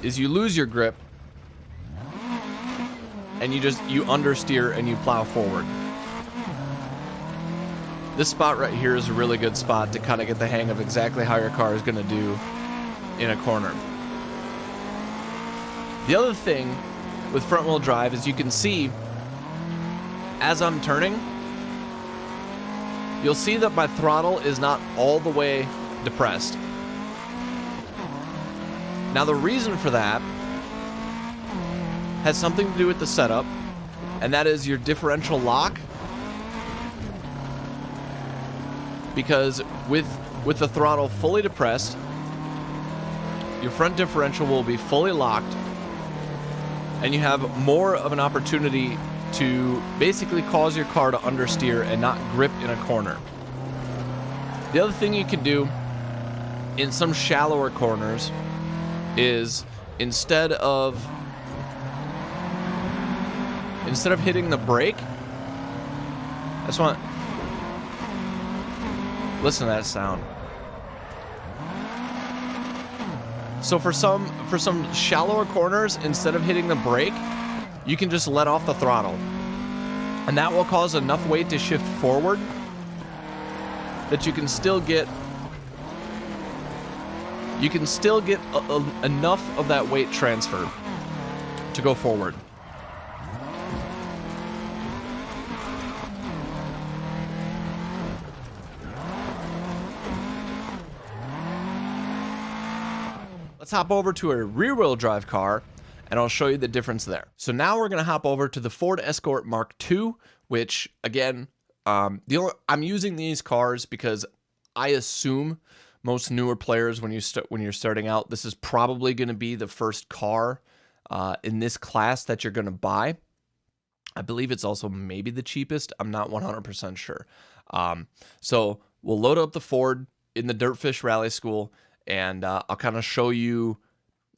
is you lose your grip and you understeer and you plow forward. This spot right here is a really good spot to kind of get the hang of exactly how your car is going to do in a corner. The other thing with front wheel drive is you can see as I'm turning, you'll see that my throttle is not all the way depressed. Now the reason for that has something to do with the setup, and that is your differential lock. Because with the throttle fully depressed, your front differential will be fully locked, and you have more of an opportunity to basically cause your car to understeer and not grip in a corner. The other thing you can do in some shallower corners is instead of hitting the brake, I just want listen to that sound. So for some shallower corners, instead of hitting the brake, you can just let off the throttle. And that will cause enough weight to shift forward that you can still get enough of that weight transfer to go forward. Let's hop over to a rear-wheel drive car, and I'll show you the difference there. So now we're going to hop over to the Ford Escort Mark II, which, again, I'm using these cars because I assume most newer players, when you're starting out, this is probably going to be the first car in this class that you're going to buy. I believe it's also maybe the cheapest. I'm not 100% sure. So we'll load up the Ford in the Dirtfish Rally School, and I'll kind of show you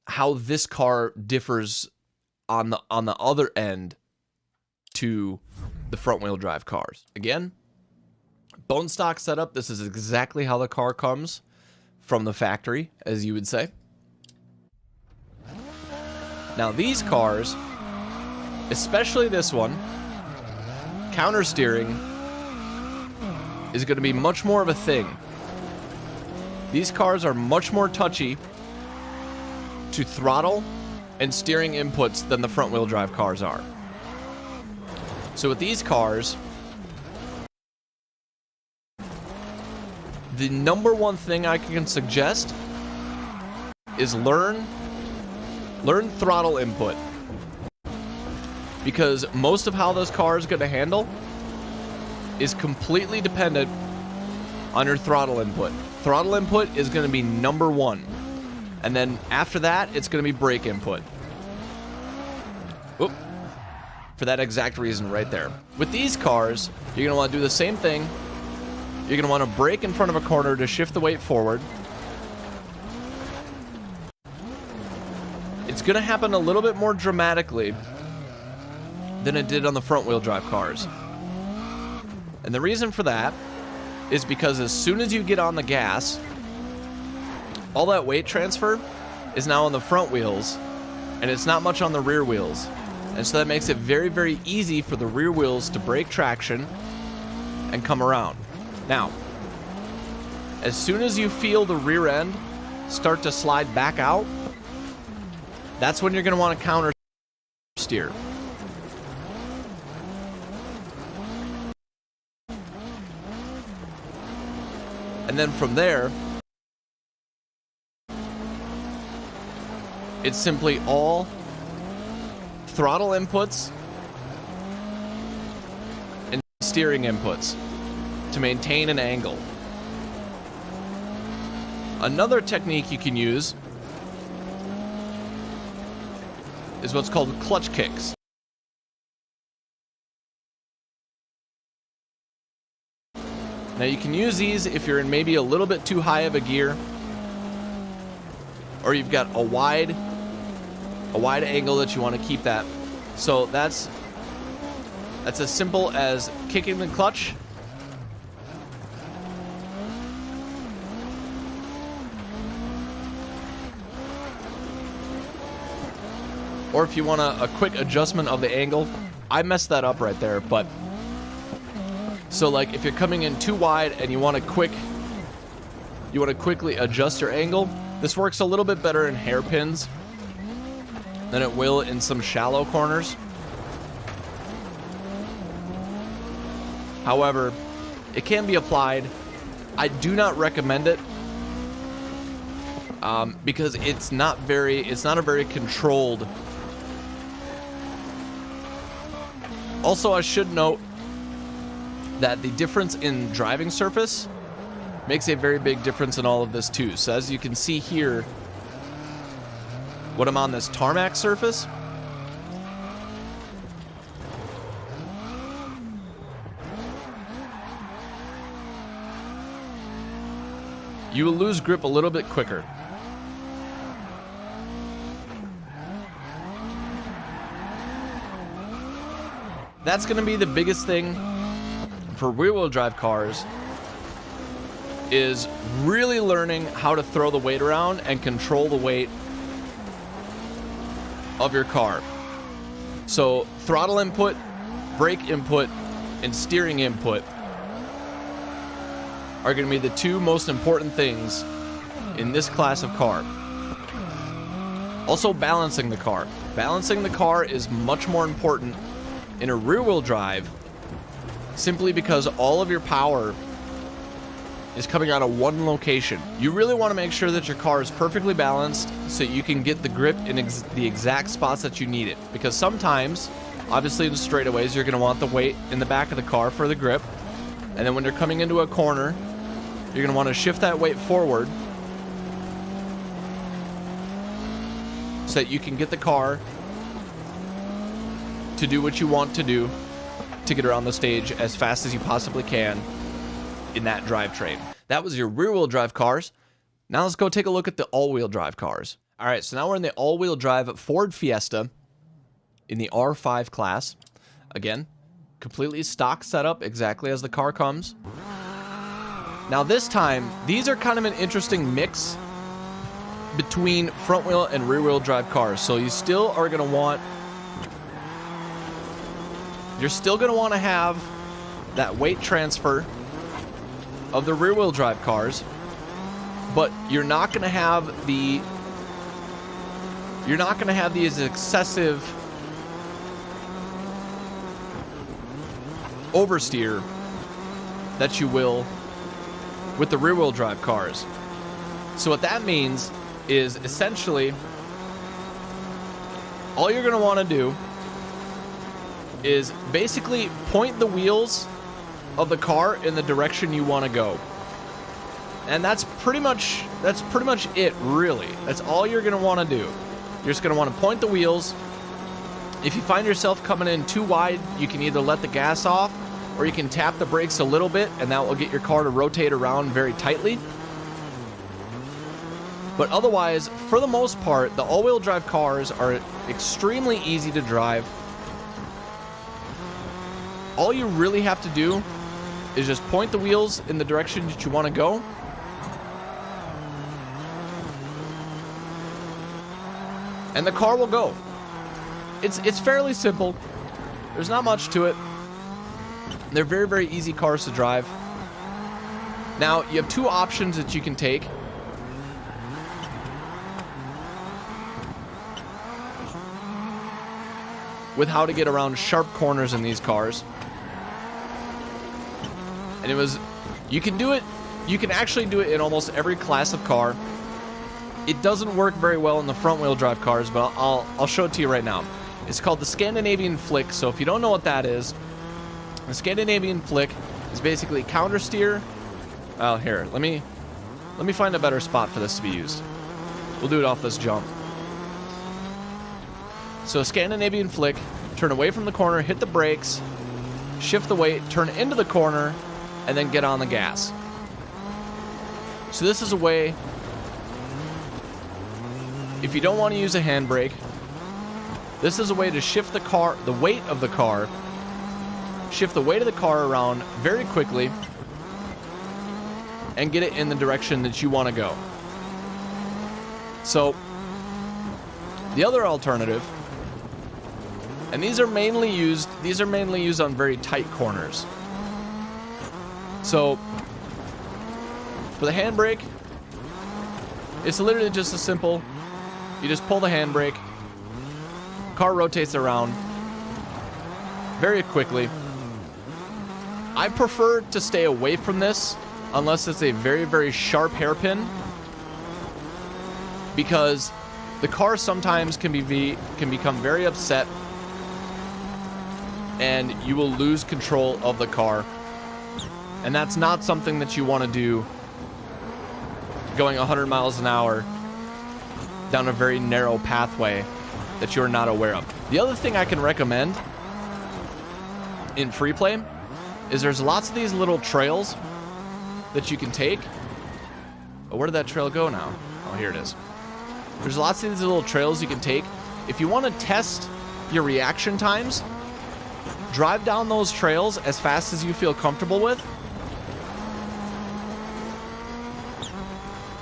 how this car differs on the other end to the front wheel drive cars. Again, bone stock setup. This is exactly how the car comes from the factory, as you would say. Now these cars, especially this one, counter steering is going to be much more of a thing. These cars are much more touchy to throttle and steering inputs than the front wheel drive cars are. So with these cars, the number one thing I can suggest is learn throttle input. Because most of how this car is going to handle is completely dependent on your throttle input. Throttle input is going to be number one. And then after that, it's going to be brake input. Oop. For that exact reason right there. With these cars, you're going to want to do the same thing. You're going to want to brake in front of a corner to shift the weight forward. It's going to happen a little bit more dramatically than it did on the front wheel drive cars. And the reason for that is because as soon as you get on the gas, all that weight transfer is now on the front wheels, and it's not much on the rear wheels. And so that makes it very, very easy for the rear wheels to break traction and come around. Now, as soon as you feel the rear end start to slide back out, that's when you're going to want to counter steer. And then from there, it's simply all throttle inputs and steering inputs to maintain an angle. Another technique you can use is what's called clutch kicks. Now you can use these if you're in maybe a little bit too high of a gear, or you've got a wide angle that you want to keep that. So that's as simple as kicking the clutch. Or if you want a quick adjustment of the angle. I messed that up right there, but so like if you're coming in too wide and you want to quickly adjust your angle, this works a little bit better in hairpins than it will in some shallow corners. However, it can be applied. I do not recommend it because it's not a very controlled. Also, I should note that the difference in driving surface makes a very big difference in all of this too. So as you can see here, when I'm on this tarmac surface, you will lose grip a little bit quicker. That's going to be the biggest thing for rear-wheel drive cars, is really learning how to throw the weight around and control the weight of your car. So throttle input, brake input, and steering input are going to be the two most important things in this class of car. Also, balancing the car. Balancing the car is much more important in a rear-wheel drive, simply because all of your power is coming out of one location. You really want to make sure that your car is perfectly balanced so you can get the grip in the exact spots that you need it. Because sometimes, obviously in the straightaways, you're going to want the weight in the back of the car for the grip. And then when you're coming into a corner, you're going to want to shift that weight forward so that you can get the car to do what you want to do to get around the stage as fast as you possibly can in that drivetrain. That was your rear-wheel drive cars. Now let's go take a look at the all-wheel drive cars. All right, so now we're in the all-wheel drive Ford Fiesta in the R5 class. Again, completely stock setup, exactly as the car comes. Now this time, these are kind of an interesting mix between front-wheel and rear-wheel drive cars. So you still are going to want... You're still going to want to have that weight transfer of the rear-wheel drive cars, but you're not going to have the... You're not going to have these excessive oversteer that you will with the rear-wheel drive cars. So what that means is essentially all you're going to want to do is basically point the wheels of the car in the direction you want to go. And that's pretty much it, really. That's all you're going to want to do. You're just going to want to point the wheels. If you find yourself coming in too wide, you can either let the gas off or you can tap the brakes a little bit, and that will get your car to rotate around very tightly. But otherwise, for the most part, the all-wheel drive cars are extremely easy to drive. All you really have to do is just point the wheels in the direction that you want to go. And the car will go. It's fairly simple. There's not much to it. They're very, very easy cars to drive. Now, you have two options that you can take. With how to get around sharp corners in these cars. And you can do it, you can actually do it in almost every class of car. It doesn't work very well in the front wheel drive cars, but I'll show it to you right now. It's called the Scandinavian Flick. So if you don't know what that is, the Scandinavian Flick is basically counter steer. Oh, here, let me find a better spot for this to be used. We'll do it off this jump. So Scandinavian Flick, turn away from the corner, hit the brakes, shift the weight, turn into the corner, and then get on the gas. So this is a way, if you don't want to use a handbrake, this is a way to shift the weight of the car, shift the weight of the car around very quickly, and get it in the direction that you want to go. So, the other alternative, and these are mainly used on very tight corners. So, for the handbrake, it's literally just as simple. You just pull the handbrake, car rotates around very quickly. I prefer to stay away from this unless it's a very, very sharp hairpin, because the car sometimes can become very upset and you will lose control of the car. And that's not something that you want to do going 100 miles an hour down a very narrow pathway that you're not aware of. The other thing I can recommend in free play is there's lots of these little trails that you can take Oh, where did that trail go now? Oh, here it is. There's lots of these little trails you can take. If you want to test your reaction times, drive down those trails as fast as you feel comfortable with.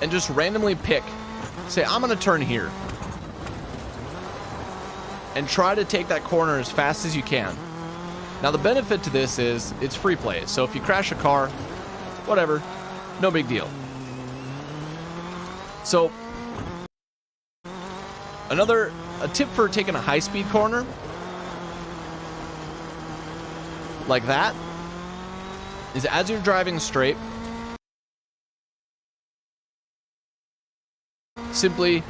And just randomly pick. Say, I'm going to turn here. And try to take that corner as fast as you can. Now, the benefit to this is it's free play. So if you crash a car, whatever, no big deal. So, a tip for taking a high-speed corner, like that, is as you're driving straight, simply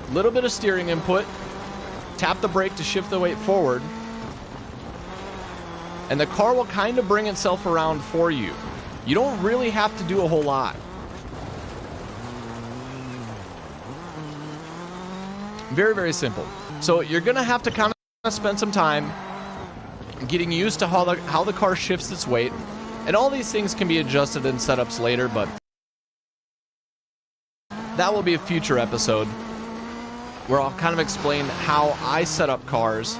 a little bit of steering input, tap the brake to shift the weight forward, and the car will kind of bring itself around for you. You don't really have to do a whole lot. Very, very simple. So you're going to have to kind of spend some time getting used to how the car shifts its weight. And all these things can be adjusted in setups later, but that will be a future episode where I'll kind of explain how I set up cars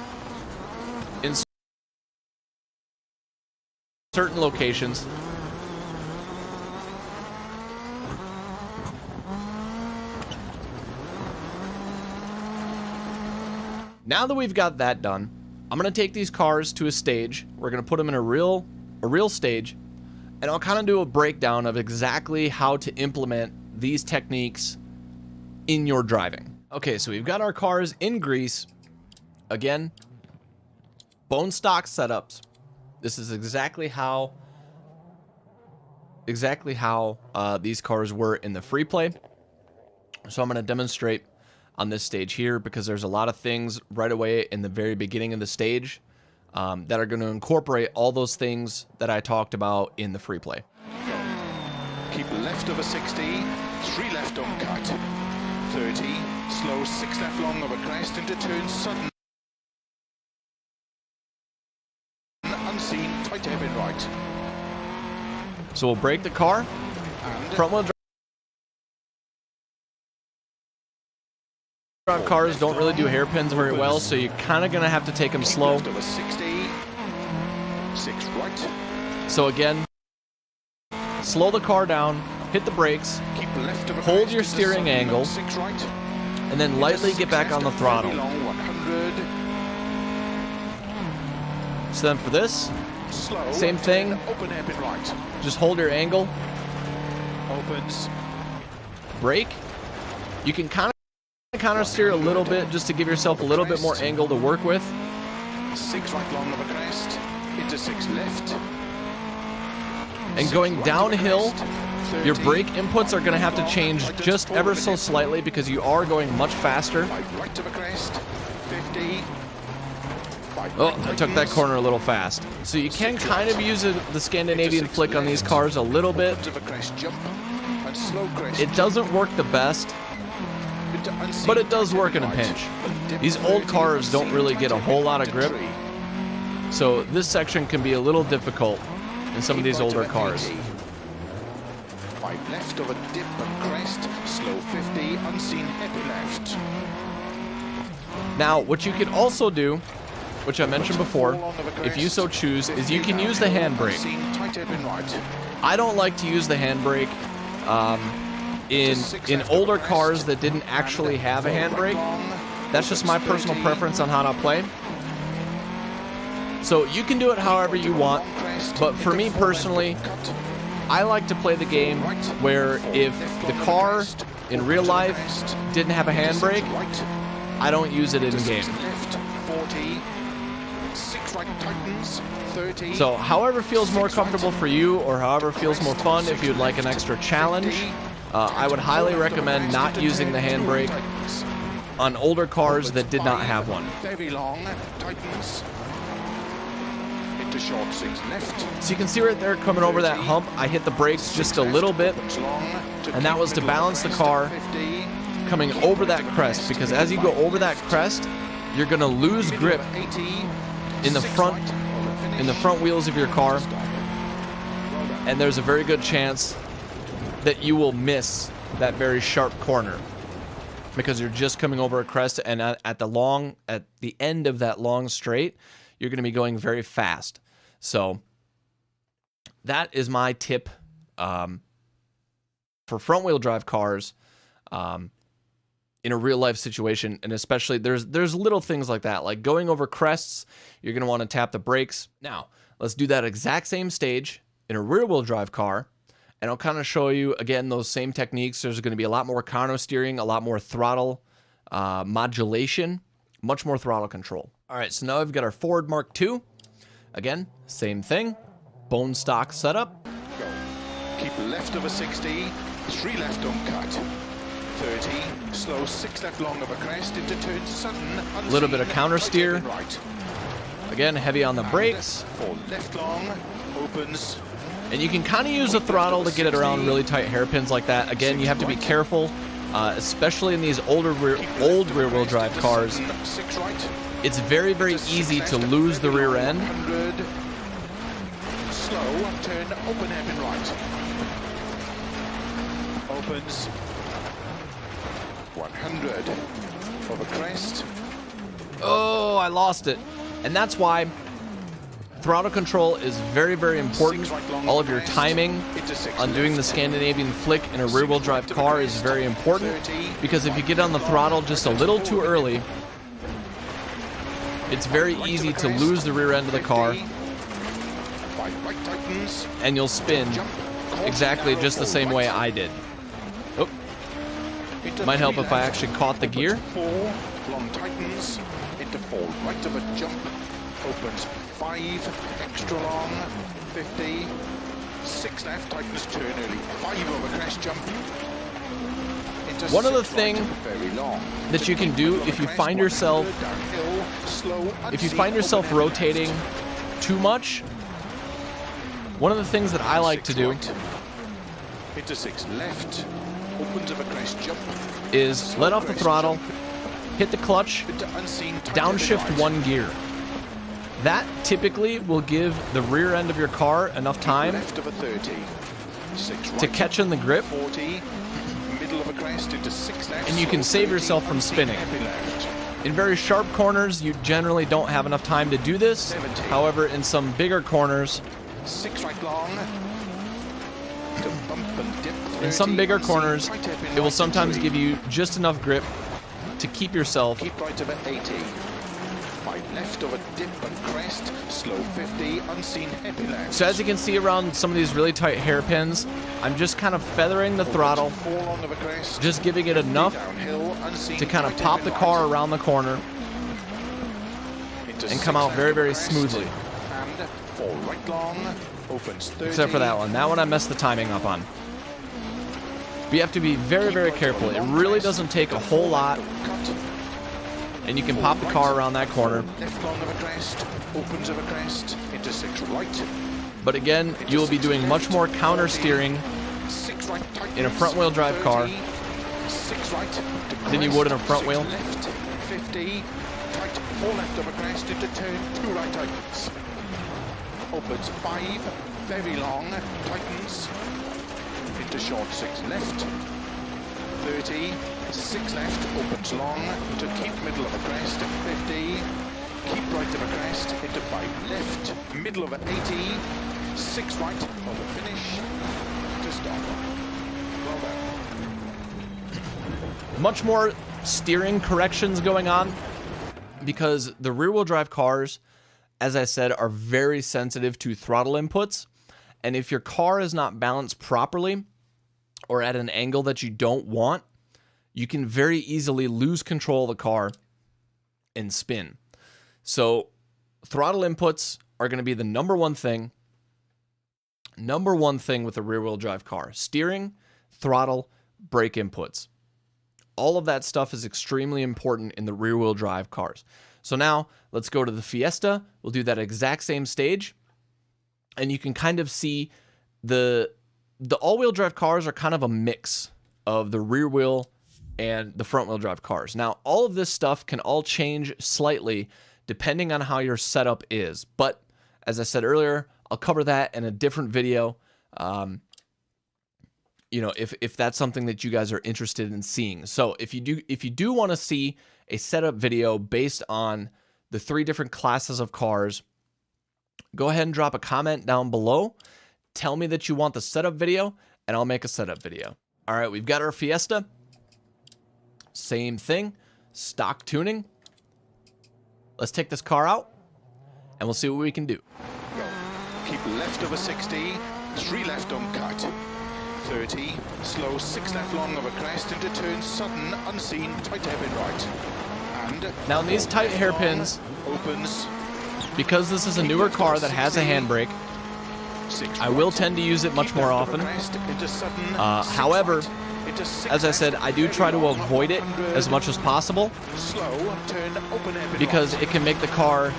in certain locations. Now that we've got that done, I'm going to take these cars to a stage. We're going to put them in a real stage, and I'll kind of do a breakdown of exactly how to implement these techniques in your driving. Okay, so we've got our cars in grease. Again, bone stock setups. This is exactly how these cars were in the free play. So I'm going to demonstrate on this stage here because there's a lot of things right away in the very beginning of the stage that are going to incorporate all those things that I talked about in the free play. Keep left over 60, 3 left on cut, 30, slow 6 left long over crest into turn sudden, unseen, tight hairpin right. So we'll brake the car, And front wheel drive cars don't really do hairpins very well, so you're kind of going to have to take them keep slow. left over 60, 6 right, So again, slow the car down, hit the brakes, keep left over hold crest your into steering sudden, angle, 6 right, and then lightly get back on the throttle. long 100, So then for this, slow, Same thing. open hairpin right, just hold your angle, opens, brake. You can kind of counter steer a little bit just to give yourself a little bit more angle to work with. 6 right long over crest, into 6 left, And 6 going right downhill, over crest, your 30, brake inputs are going to have to change just ever so slightly because you are going much faster. 5 right over crest, 50, 5 Oh, right I took that tightens, corner a little fast. So you can kind of use the Scandinavian flick on these cars a little bit. opens over crest jump, and slow crest, It doesn't work the best, into unseen but it does tight work in a hairpin pinch. right. Dip These old 30, cars don't unseen really tight get a hairpin whole lot of into grip. tree. So this section can be a little difficult in some of these Keep right older over cars. 80. 5 left over dip and crest, slow 50, unseen happy left. Now, what you can also do, which I mentioned before, if you so choose, is you can use the handbrake. Unseen tight hairpin right. I don't like to use the handbrake in older cars that didn't actually have a handbrake. That's just my personal preference on how to play. So you can do it however you want, but for me personally, I like to play the game where if the car in real life didn't have a handbrake, I don't use it in game. Left 40, 6 right tightens, 30. So however feels more comfortable for you, or however feels more fun, if you'd like an extra challenge, I would highly recommend not using the handbrake on older cars that did not have one. Very long, tightens. Into short 6 left. So you can see right there coming over that hump, I hit the brakes just a little bit, and that was to balance the car coming over that crest, because as you go over that crest, you're going to lose grip in the front wheels of your car, and there's a very good chance that you will miss that very sharp corner, because you're just coming over a crest, and at the end of that long straight, you're going to be going very fast. So that is my tip for front-wheel drive cars in a real-life situation, and especially there's little things like that, like going over crests, you're going to want to tap the brakes. Now, let's do that exact same stage in a rear-wheel drive car, and I'll kind of show you, again, those same techniques. There's going to be a lot more counter steering, a lot more throttle modulation, much more throttle control. All right, so now I've got our Ford Mark II. Again, same thing, bone stock setup. Go. Keep left of a 60, 3 left don't cut. 30, slow 6 left long of a crest into turn sudden. A little bit of counter steer. Right. Again, heavy on the brakes. 4 left long, opens. And you can kind of use the throttle to get it around really tight hairpins like that. Again, you have to be careful, especially in these old rear-wheel drive cars. 6 right. It's very, very easy to lose the rear end. 100. Slow, turn, open hairpin right. Opens. 100. Over crest. Oh, I lost it. And that's why throttle control is very, very important. All of your timing on doing the Scandinavian flick in a rear-wheel drive car is very important, because if you get on the throttle just a little too early, it's very easy to lose the rear end of the car, and you'll spin exactly just the same way I did. Oh, might help if I actually caught the gear. 4, long tightens, into 4, right of a jump, opens 5, extra long, 50, 6 left, tightens, turn early, 5 over crest jump. One other thing that you can do if you find yourself rotating too much, one of the things that I like to do into 6 left, opens of a crest jump, is let off the throttle, hit the clutch, downshift 1 gear. That typically will give the rear end of your car enough time left of a 30, 6 right, to catch in the grip, 40, middle of a crest into 6 left, and you can save yourself from spinning. In very sharp corners, you generally don't have enough time to do this. However, in some bigger corners, 6 right long, to bump and dip, 30, in some bigger corners, right hairpin it will right sometimes to give you just enough grip to keep yourself. keep right of a 80, 5 left of a dip and crest, slow 50, unseen heavy left. So as you can see around some of these really tight hairpins, I'm just kind of feathering the throttle, 4 long of a crest, just giving it enough downhill, unseen to kind of right pop the hairpin car right, around the corner into and come 6 out left very, of a very crest, smoothly. and 4 right long, opens 30. Except for that one. That one I messed the timing up on. But you have to be very, very careful. It really doesn't take a whole lot, and you can pop the car around that corner. Left long of a crest, opens of a crest, into 6 right. But again, you will be doing much more counter steering 6 right tightens, in a front-wheel drive car 6 right to than you would in a front 6 wheel. left, 50, tight, 4 left of a crest into turn, 2 right tightens. Opens 5, very long, tightens, into short 6 left, 30, 6 left, opens long, to keep middle of a crest, 50, keep right of a crest, into 5 left, middle of an 80, 6 right, of a finish, to stop. Well done. Much more steering corrections going on, because the rear-wheel drive cars, as I said, are very sensitive to throttle inputs. And if your car is not balanced properly or at an angle that you don't want, you can very easily lose control of the car and spin. So throttle inputs are going to be the number one thing with a rear-wheel drive car. Steering, throttle, brake inputs. All of that stuff is extremely important in the rear-wheel drive cars. So now let's go to the Fiesta. We'll do that exact same stage. And you can kind of see the all-wheel drive cars are kind of a mix of the rear wheel and the front wheel drive cars. Now, all of this stuff can all change slightly depending on how your setup is. But as I said earlier, I'll cover that in a different video. you know, if that's something that you guys are interested in seeing. So if you do want to see a setup video based on the 3 different classes of cars, go ahead and drop a comment down below. Tell me that you want the setup video, and I'll make a setup video. All right, we've got our Fiesta. Same thing, stock tuning. Let's take this car out, and we'll see what we can do. Go. Keep left over 60, 3 left on cut. 30, slow 6 left long over crest into turn, sudden, unseen, tight hairpin right. And Now in these tight hairpins, opens, because this is a newer car that has a handbrake, 6 I will right. tend to use it much Keep more left over often. crest into sudden, 6 However, right, into 6 as I said, left, I do very try to long, avoid it 100, as much as possible slow, turn, open hairpin because right. it can make the car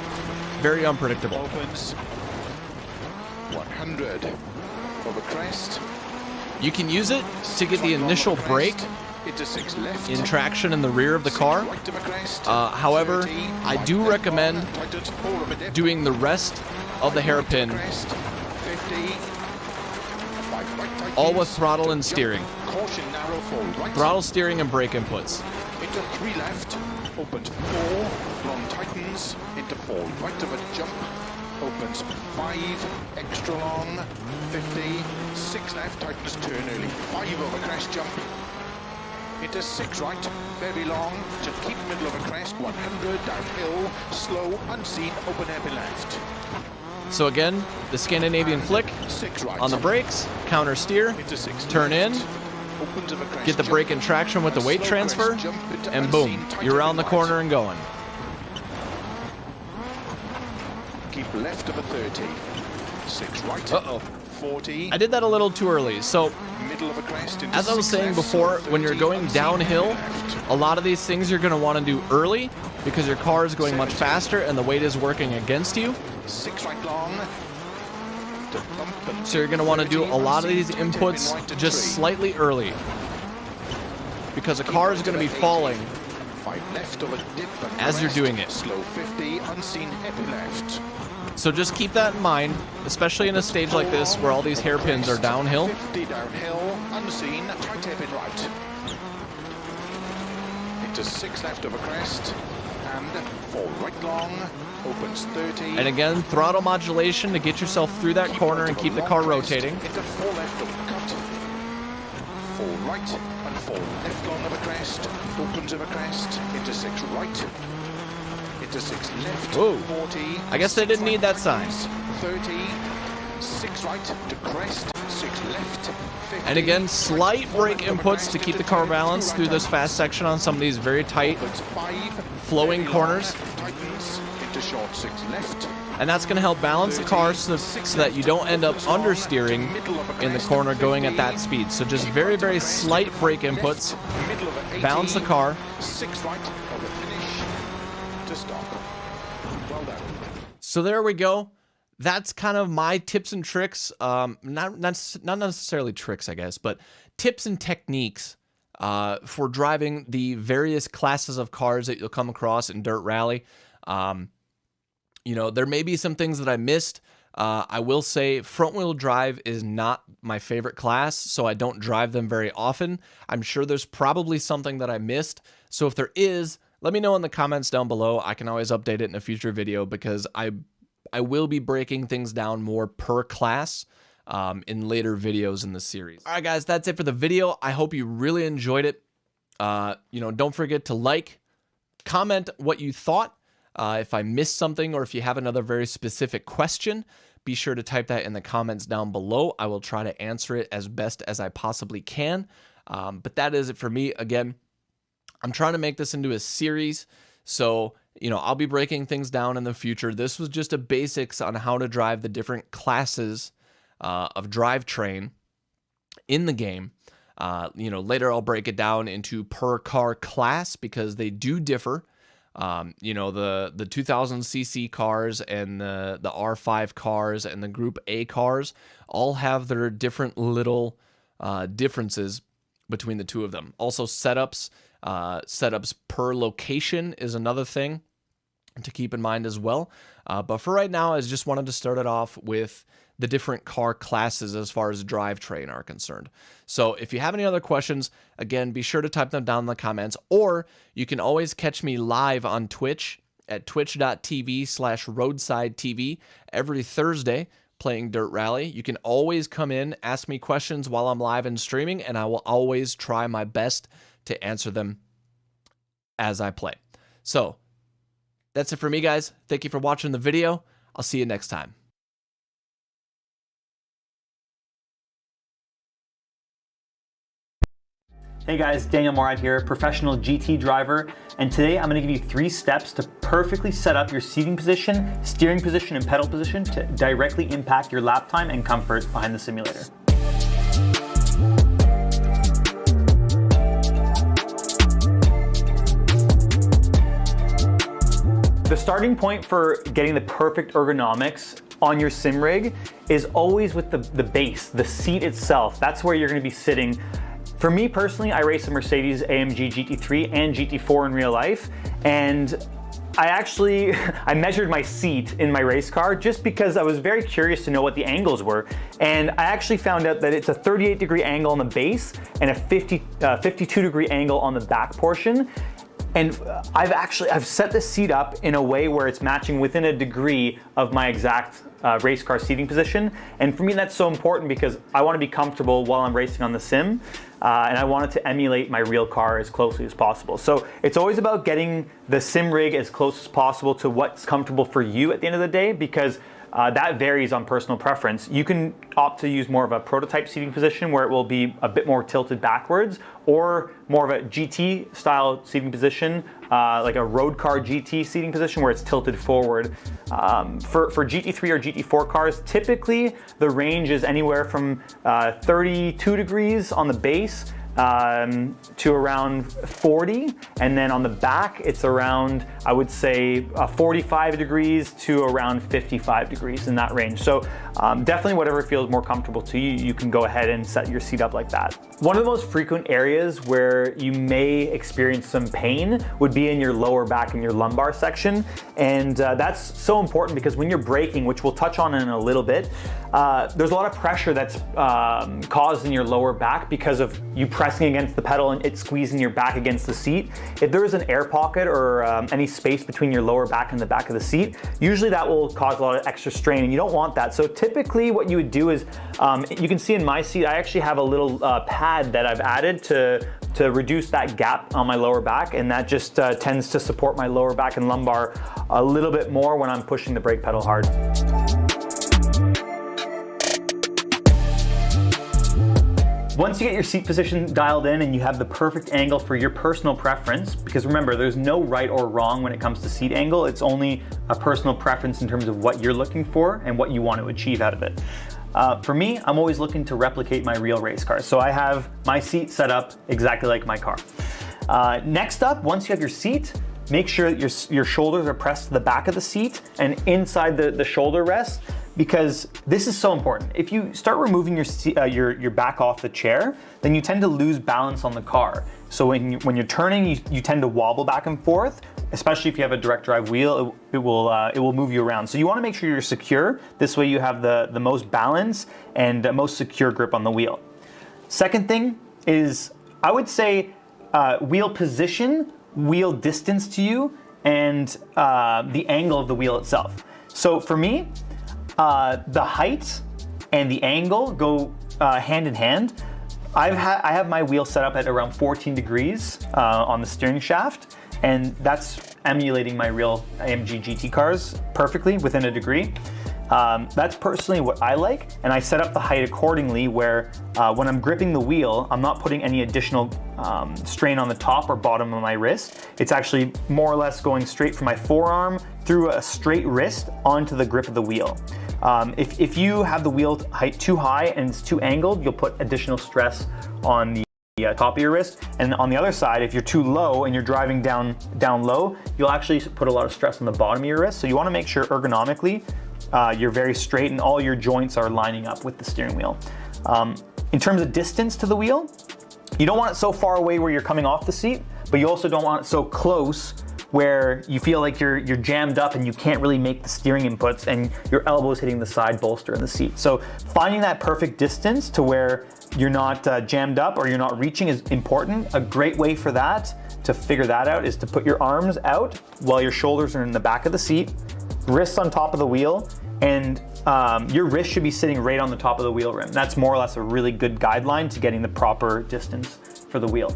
very unpredictable. Opens 100 over crest. You can use it to get the initial brake into 6 left. in traction in the rear of the 6 car. right over crest. However, 30, I do right left recommend long, tightens 4 over dip. doing the rest of the hairpin Crest, 50, 5 right tightens, all with throttle and jump, steering. Caution narrow 4 right. Throttle, steering, and brake inputs. Into 3 left, opens 4, long tightens, into 4 right of a jump, opens 5, extra long, 50, 6 left, tightens turn early, 5 over crest jump, into 6 right, very long, just keep middle of a crest, 100, downhill, slow, unseen, open hairpin left, So again, the Scandinavian flick 6 right, on the brakes, counter steer, into 6 turn in, left, opens of a crest get the jump, brake in traction with the weight slow transfer, crest jump into and unseen, boom, tight you're around the hairpin right. corner and going. Keep left of a 30. 6 right. Uh-oh. 40. I did that a little too early. So Middle of a crest into as I was 6 saying left, before, when you're 30, going unseen, downhill, left. a lot of these things you're going to want to do early because your car is going much faster and the weight is working against you. 6 right long. To bump and So you're going to want to do 30, a lot of unseen, these tight hairpin inputs right to just 3. slightly early because the car is going to be falling 5 left of a dip and as you're crest. doing it. Slow 50, unseen, happy left. So just keep that in mind, especially in a stage like this where all these hairpins are downhill. 50 downhill, unseen, tight hairpin right. Into 6 left of a crest. And 4 right long, opens 30. And again, throttle modulation to get yourself through that corner and keep the car rotating. Into 4 left of a cut. 4 right and 4 left long of a crest. Opens of a crest. Into 6 right. Into 6 left. Whoa. 40. I guess they didn't need that sign. 30. 6 right to crest. 6 left. 50. And again, slight brake inputs to keep the car balanced through this fast section on some of these very tight, Opens 5. flowing Very corners. long, tightens. Into short 6 left. And that's going to help balance the car so that you don't end up understeering in the corner going at that speed. So just very, very slight brake inputs, Middle of a 80, balance the car. 6 right of the finish to stop. Well done. So there we go. That's kind of my tips and tricks. Not necessarily tricks, I guess, but tips and techniques for driving the various classes of cars that you'll come across in Dirt Rally. You know, there may be some things that I missed. I will say front-wheel drive is not my favorite class, so I don't drive them very often. I'm sure there's probably something that I missed. So if there is, let me know in the comments down below. I can always update it in a future video because I will be breaking things down more per class in later videos in the series. All right, guys, that's it for the video. I hope you really enjoyed it. You know, don't forget to like, comment what you thought. If I missed something or if you have another very specific question, be sure to type that in the comments down below. I will try to answer it as best as I possibly can. But that is it for me. Again, I'm trying to make this into a series. So, you know, I'll be breaking things down in the future. This was just a basics on how to drive the different classes of drivetrain in the game. You know, later I'll break it down into per car class because they do differ. You know, the 2000cc cars and the R5 cars and the Group A cars all have their different little differences between the two of them. Also, setups per location is another thing. to keep in mind as well. But for right now, I just wanted to start it off with the different car classes as far as drivetrain are concerned. So if you have any other questions, again, be sure to type them down in the comments, or you can always catch me live on Twitch at twitch.tv/roadsidetv every Thursday playing Dirt Rally. You can always come in, ask me questions while I'm live and streaming, and I will always try my best to answer them as I play. So that's it for me, guys. Thank you for watching the video. I'll see you next time. Hey guys, Daniel Morad here, professional GT driver, and today I'm going to give you 3 steps to perfectly set up your seating position, steering position, and pedal position to directly impact your lap time and comfort behind the simulator. The starting point for getting the perfect ergonomics on your sim rig is always with the base, the seat itself. That's where you're going to be sitting. For me personally, I race a Mercedes AMG GT3 and GT4 in real life, and I measured my seat in my race car just because I was very curious to know what the angles were, and I actually found out that it's a 38-degree angle on the base and a 52-degree angle on the back portion. And I've set the seat up in a way where it's matching within a degree of my exact race car seating position. And for me, that's so important because I want to be comfortable while I'm racing on the sim. And I want it to emulate my real car as closely as possible. So it's always about getting the sim rig as close as possible to what's comfortable for you at the end of the day, because that varies on personal preference. You can opt to use more of a prototype seating position where it will be a bit more tilted backwards, or more of a GT style seating position, like a road car GT seating position where it's tilted forward. For GT3 or GT4 cars, typically the range is anywhere from 32 degrees on the base to around 40, and then on the back it's around, I would say, 45 degrees to around 55 degrees in that range. So definitely whatever feels more comfortable to you, you can go ahead and set your seat up like that. One of the most frequent areas where you may experience some pain would be in your lower back and your lumbar section, and that's so important because when you're braking, which we'll touch on in a little bit, there's a lot of pressure that's caused in your lower back because of you pressing against the pedal and it squeezing your back against the seat. If there is an air pocket or any space between your lower back and the back of the seat, usually that will cause a lot of extra strain, and you don't want that. So typically what you would do is, you can see in my seat, I actually have a little pad that I've added to reduce that gap on my lower back, and that just tends to support my lower back and lumbar a little bit more when I'm pushing the brake pedal hard. Once you get your seat position dialed in and you have the perfect angle for your personal preference, because remember, there's no right or wrong when it comes to seat angle, it's only a personal preference in terms of what you're looking for and what you want to achieve out of it. For me, I'm always looking to replicate my real race car, so I have my seat set up exactly like my car. Next up, once you have your seat, make sure that your shoulders are pressed to the back of the seat and inside the shoulder rest, because this is so important. If you start removing your back off the chair, then you tend to lose balance on the car. So when you're turning, you tend to wobble back and forth, especially if you have a direct drive wheel, it will move you around. So you wanna make sure you're secure. This way you have the most balance and most secure grip on the wheel. Second thing is, I would say wheel position, wheel distance to you, and the angle of the wheel itself. So for me, the height and the angle go hand in hand. I have my wheel set up at around 14 degrees on the steering shaft, and that's emulating my real AMG GT cars perfectly within a degree. That's personally what I like, and I set up the height accordingly where when I'm gripping the wheel, I'm not putting any additional strain on the top or bottom of my wrist. It's actually more or less going straight from my forearm through a straight wrist onto the grip of the wheel. If you have the wheel height too high and it's too angled, you'll put additional stress on the top of your wrist. And on the other side, if you're too low and you're driving down low, you'll actually put a lot of stress on the bottom of your wrist. So you want to make sure ergonomically you're very straight and all your joints are lining up with the steering wheel. In terms of distance to the wheel, you don't want it so far away where you're coming off the seat, but you also don't want it so close where you feel like you're jammed up and you can't really make the steering inputs and your elbow is hitting the side bolster in the seat. So finding that perfect distance to where you're not jammed up or you're not reaching is important. A great way for that, to figure that out, is to put your arms out while your shoulders are in the back of the seat, wrists on top of the wheel, and your wrist should be sitting right on the top of the wheel rim. That's more or less a really good guideline to getting the proper distance for the wheel.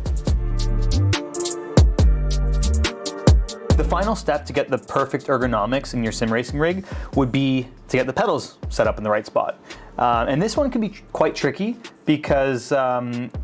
The final step to get the perfect ergonomics in your sim racing rig would be to get the pedals set up in the right spot. And this one can be quite tricky because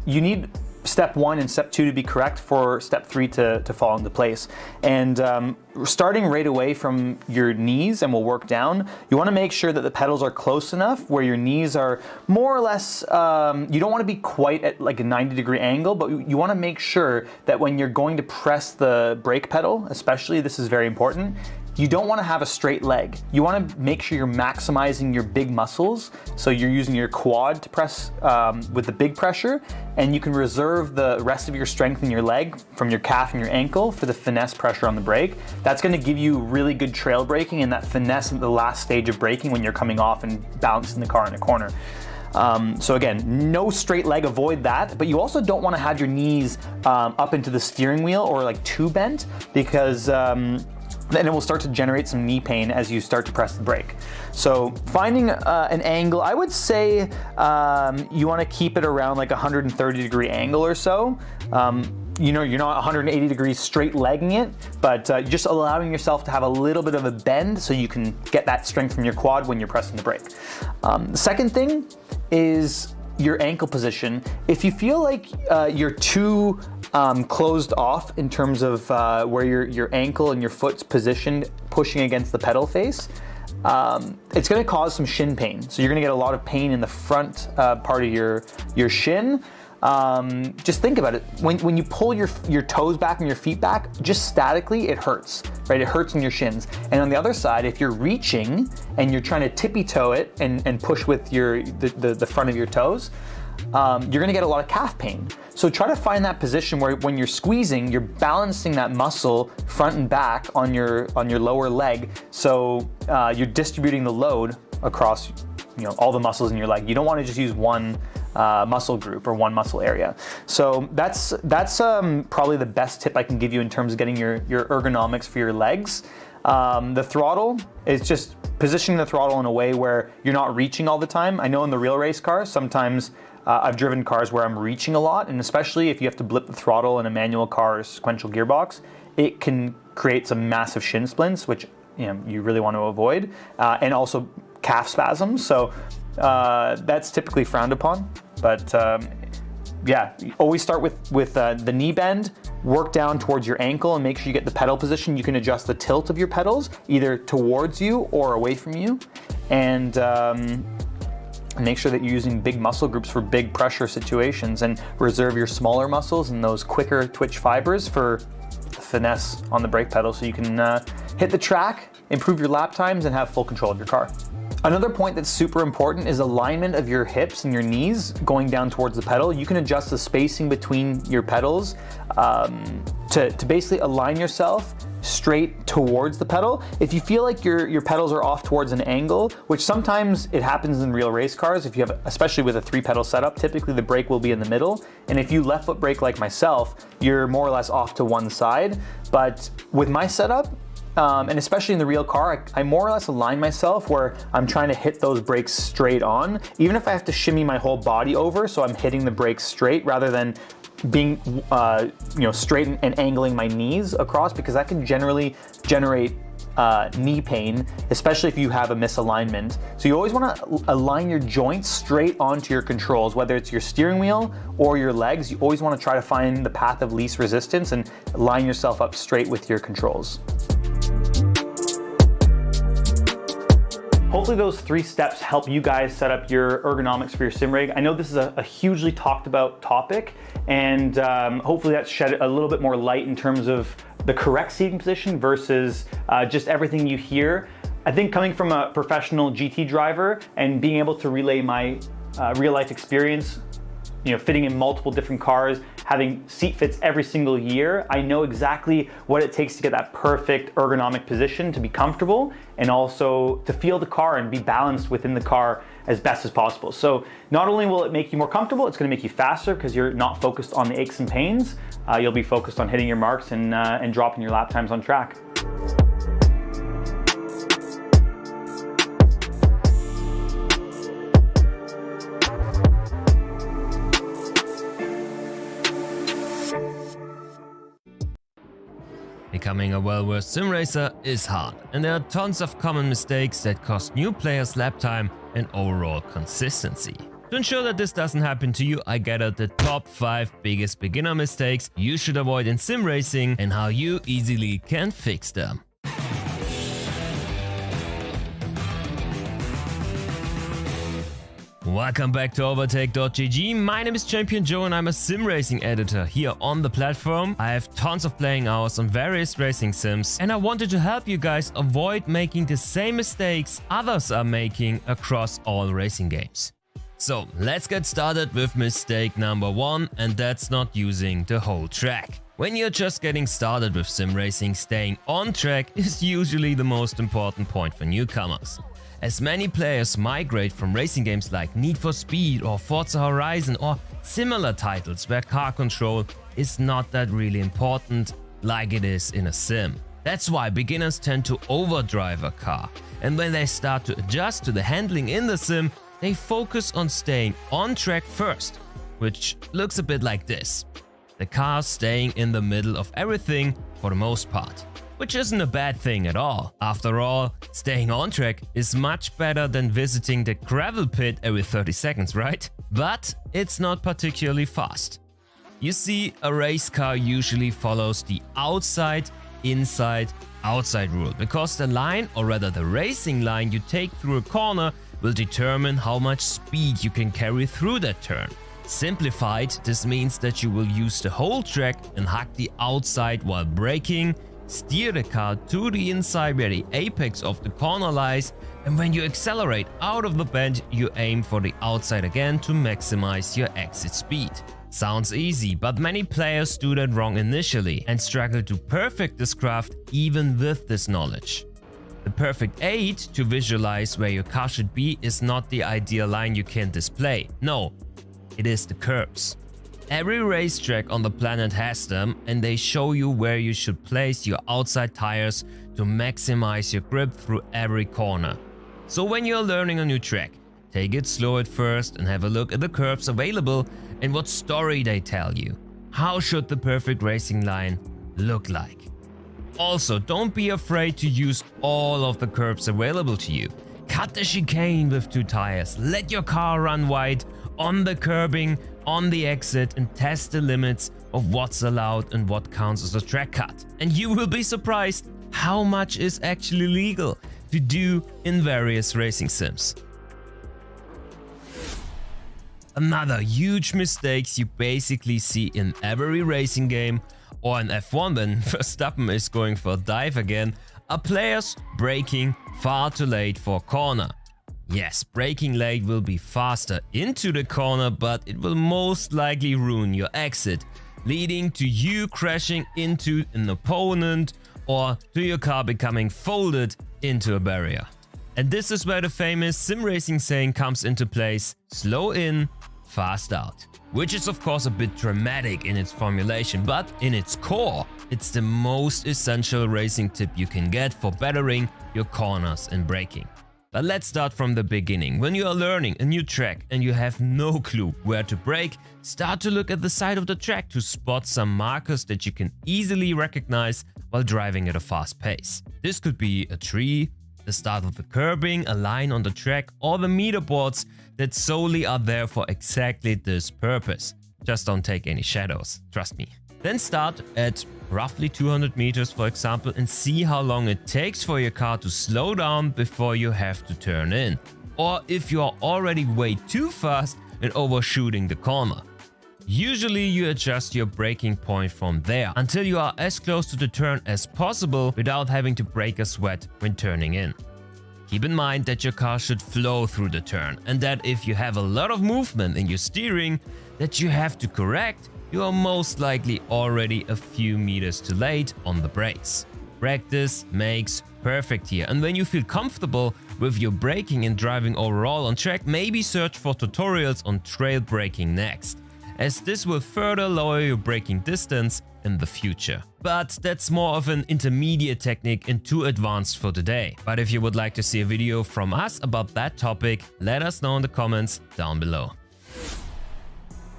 you need step 1 and step 2 to be correct for step 3 to fall into place. And starting right away from your knees, and we'll work down, you want to make sure that the pedals are close enough where your knees are more or less, you don't want to be quite at like a 90-degree angle, but you want to make sure that when you're going to press the brake pedal, especially, this is very important, you don't want to have a straight leg. You want to make sure you're maximizing your big muscles. So you're using your quad to press with the big pressure, and you can reserve the rest of your strength in your leg from your calf and your ankle for the finesse pressure on the brake. That's going to give you really good trail braking and that finesse at the last stage of braking when you're coming off and balancing the car in a corner. So again, no straight leg, avoid that, but you also don't want to have your knees up into the steering wheel or like too bent, because then it will start to generate some knee pain as you start to press the brake. So finding an angle, I would say you want to keep it around like 130-degree angle or so. You know, you're not 180 degrees straight legging it, but just allowing yourself to have a little bit of a bend so you can get that strength from your quad when you're pressing the brake. The second thing is your ankle position. If you feel like you're too closed off in terms of where your ankle and your foot's positioned pushing against the pedal face, it's going to cause some shin pain. So you're going to get a lot of pain in the front part of your shin. Just think about it. When you pull your toes back and your feet back, just statically, it hurts, right? It hurts in your shins. And on the other side, if you're reaching and you're trying to tippy toe it and push with the front of your toes, you're gonna get a lot of calf pain. So try to find that position where when you're squeezing, you're balancing that muscle front and back on your lower leg. So you're distributing the load across, all the muscles in your leg. You don't want to just use one muscle group or one muscle area. So that's probably the best tip I can give you in terms of getting your ergonomics for your legs. The throttle is just positioning the throttle in a way where you're not reaching all the time. I know in the real race cars, sometimes I've driven cars where I'm reaching a lot, and especially if you have to blip the throttle in a manual car or sequential gearbox, it can create some massive shin splints, which you really want to avoid, and also calf spasms. So that's typically frowned upon. But always start with the knee bend, work down towards your ankle, and make sure you get the pedal position. You can adjust the tilt of your pedals either towards you or away from you, and make sure that you're using big muscle groups for big pressure situations, and reserve your smaller muscles and those quicker twitch fibers for the finesse on the brake pedal so you can hit the track, improve your lap times, and have full control of your car. Another point that's super important is alignment of your hips and your knees going down towards the pedal. You can adjust the spacing between your pedals to basically align yourself straight towards the pedal. If you feel like your pedals are off towards an angle, which sometimes it happens in real race cars, if you have, especially with a 3-pedal setup, typically the brake will be in the middle. And if you left foot brake like myself, you're more or less off to one side. But with my setup, and especially in the real car, I more or less align myself where I'm trying to hit those brakes straight on, even if I have to shimmy my whole body over so I'm hitting the brakes straight rather than being straight and angling my knees across, because that can generally generate knee pain, especially if you have a misalignment. So you always want to align your joints straight onto your controls, whether it's your steering wheel or your legs. You always want to try to find the path of least resistance and line yourself up straight with your controls. Hopefully those 3 steps help you guys set up your ergonomics for your sim rig. I know this is a hugely talked about topic, and hopefully that shed a little bit more light in terms of the correct seating position versus just everything you hear. I think coming from a professional GT driver and being able to relay my real life experience fitting in multiple different cars, having seat fits every single year, I know exactly what it takes to get that perfect ergonomic position to be comfortable and also to feel the car and be balanced within the car as best as possible. So not only will it make you more comfortable, it's going to make you faster because you're not focused on the aches and pains. You'll be focused on hitting your marks and dropping your lap times on track. Becoming a well-versed sim racer is hard, and there are tons of common mistakes that cost new players lap time and overall consistency. To ensure that this doesn't happen to you, I gathered the top 5 biggest beginner mistakes you should avoid in sim racing and how you easily can fix them. Welcome back to Overtake.gg. My name is Champion Joe and I'm a sim racing editor here on the platform. I have tons of playing hours on various racing sims and I wanted to help you guys avoid making the same mistakes others are making across all racing games. So let's get started with mistake number 1, and that's not using the whole track. When you're just getting started with sim racing, staying on track is usually the most important point for newcomers. As many players migrate from racing games like Need for Speed or Forza Horizon or similar titles where car control is not that really important like it is in a sim. That's why beginners tend to overdrive a car, and when they start to adjust to the handling in the sim, they focus on staying on track first, which looks a bit like this. The car staying in the middle of everything for the most part. Which isn't a bad thing at all. After all, staying on track is much better than visiting the gravel pit every 30 seconds, right? But it's not particularly fast. You see, a race car usually follows the outside, inside, outside rule, because the line, or rather the racing line you take through a corner, will determine how much speed you can carry through that turn. Simplified, this means that you will use the whole track and hug the outside while braking, steer the car to the inside where the apex of the corner lies, and when you accelerate out of the bend, you aim for the outside again to maximize your exit speed. Sounds easy, but many players do that wrong initially and struggle to perfect this craft even with this knowledge. The perfect aid to visualize where your car should be is not the ideal line you can display. No, it is the curbs. Every racetrack on the planet has them, and they show you where you should place your outside tires to maximize your grip through every corner. So when you're learning a new track, take it slow at first and have a look at the curbs available and what story they tell you. How should the perfect racing line look like? Also, don't be afraid to use all of the curbs available to you. Cut the chicane with 2 tires, let your car run wide on the curbing, on the exit, and test the limits of what's allowed and what counts as a track cut. And you will be surprised how much is actually legal to do in various racing sims. Another huge mistake you basically see in every racing game or in F1 when Verstappen is going for a dive again, are players braking far too late for a corner. Yes, braking late will be faster into the corner, but it will most likely ruin your exit, leading to you crashing into an opponent or to your car becoming folded into a barrier. And this is where the famous sim racing saying comes into place: slow in, fast out. Which is of course a bit dramatic in its formulation, but in its core, it's the most essential racing tip you can get for bettering your corners and braking. But let's start from the beginning. When you are learning a new track and you have no clue where to brake, start to look at the side of the track to spot some markers that you can easily recognize while driving at a fast pace. This could be a tree, the start of the curbing, a line on the track, or the meter boards that solely are there for exactly this purpose. Just don't take any shadows, trust me. Then start at roughly 200 meters, for example, and see how long it takes for your car to slow down before you have to turn in. Or if you are already way too fast and overshooting the corner. Usually you adjust your braking point from there until you are as close to the turn as possible without having to break a sweat when turning in. Keep in mind that your car should flow through the turn, and that if you have a lot of movement in your steering that you have to correct, you are most likely already a few meters too late on the brakes. Practice makes perfect here, and when you feel comfortable with your braking and driving overall on track, maybe search for tutorials on trail braking next, as this will further lower your braking distance in the future. But that's more of an intermediate technique and too advanced for today. But if you would like to see a video from us about that topic, let us know in the comments down below.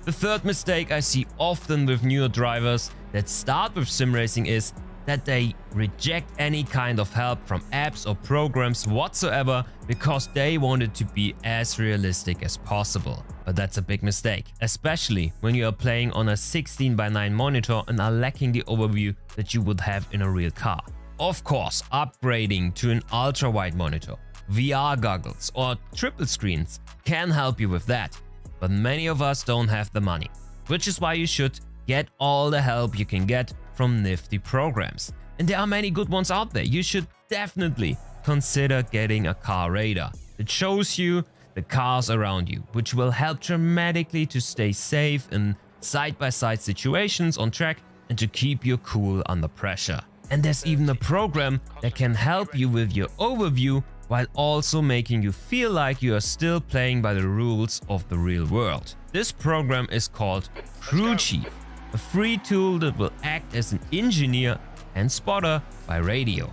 The third mistake I see often with newer drivers that start with sim racing is that they reject any kind of help from apps or programs whatsoever because they want it to be as realistic as possible. But that's a big mistake, especially when you are playing on a 16:9 monitor and are lacking the overview that you would have in a real car. Of course, upgrading to an ultra-wide monitor, VR goggles or triple screens can help you with that, but many of us don't have the money, which is why you should get all the help you can get from nifty programs. And there are many good ones out there. You should definitely consider getting a car radar. It shows you the cars around you, which will help dramatically to stay safe in side-by-side situations on track and to keep you cool under pressure. And there's even a program that can help you with your overview while also making you feel like you are still playing by the rules of the real world. This program is called Crew Chief, a free tool that will act as an engineer and spotter by radio.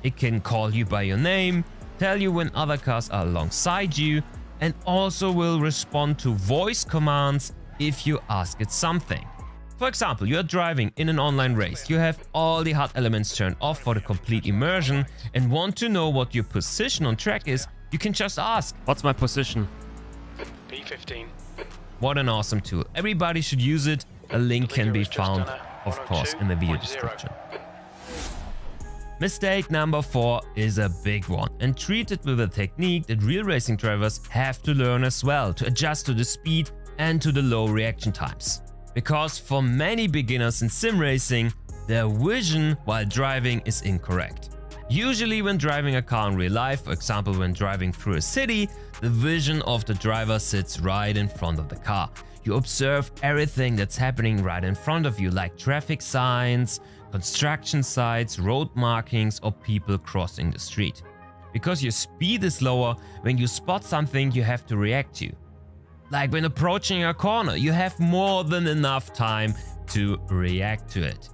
It can call you by your name, tell you when other cars are alongside you, and also will respond to voice commands if you ask it something. For example, you are driving in an online race, you have all the HUD elements turned off for the complete immersion and want to know what your position on track is, you can just ask, "What's my position?" P15. What an awesome tool. Everybody should use it. A link can be found, of course, in the video description. Mistake number 4 is a big one and treated with a technique that real racing drivers have to learn as well to adjust to the speed and to the low reaction times. Because for many beginners in sim racing, their vision while driving is incorrect. Usually when driving a car in real life, for example when driving through a city, the vision of the driver sits right in front of the car. You observe everything that's happening right in front of you, like traffic signs, construction sites, road markings, or people crossing the street. Because your speed is lower, when you spot something you have to react to. Like when approaching a corner, you have more than enough time to react to it.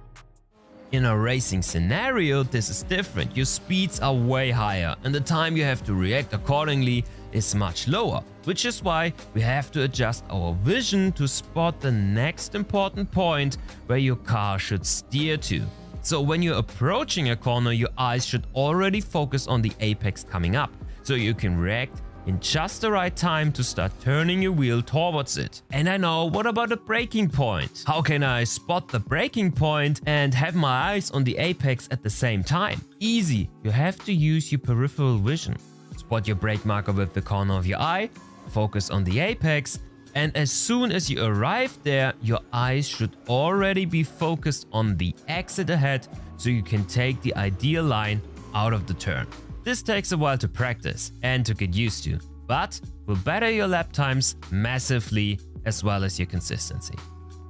In a racing scenario, this is different. Your speeds are way higher and the time you have to react accordingly is much lower, which is why we have to adjust our vision to spot the next important point where your car should steer to. So when you're approaching a corner, your eyes should already focus on the apex coming up, so you can react in just the right time to start turning your wheel towards it. And I know, what about the braking point? How can I spot the braking point and have my eyes on the apex at the same time? Easy, you have to use your peripheral vision. Spot your brake marker with the corner of your eye, focus on the apex, and as soon as you arrive there, your eyes should already be focused on the exit ahead so you can take the ideal line out of the turn. This takes a while to practice and to get used to, but will better your lap times massively as well as your consistency.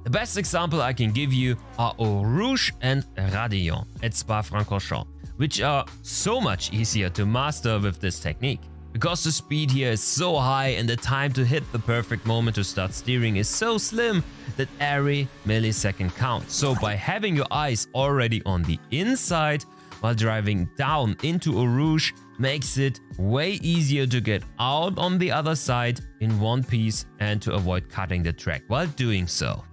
The best example I can give you are Eau Rouge and Raidillon at Spa-Francorchamps, which are so much easier to master with this technique. Because the speed here is so high and the time to hit the perfect moment to start steering is so slim that every millisecond counts. So by having your eyes already on the inside while driving down into Eau Rouge makes it way easier to get out on the other side in one piece and to avoid cutting the track while doing so.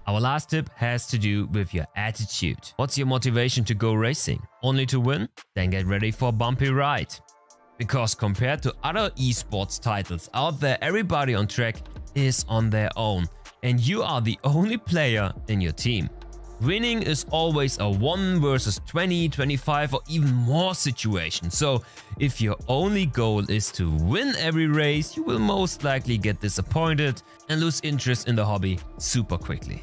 Our last tip has to do with your attitude. What's your motivation to go racing? Only to win? Then get ready for a bumpy ride. Because compared to other esports titles out there, everybody on track is on their own and you are the only player in your team. Winning is always a 1 versus 20, 25 or even more situation. So if your only goal is to win every race, you will most likely get disappointed and lose interest in the hobby super quickly.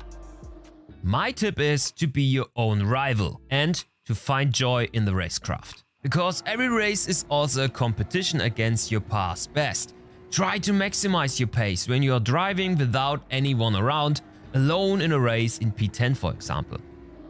My tip is to be your own rival and to find joy in the racecraft. Because every race is also a competition against your past best. Try to maximize your pace when you are driving without anyone around, alone in a race in P10 for example.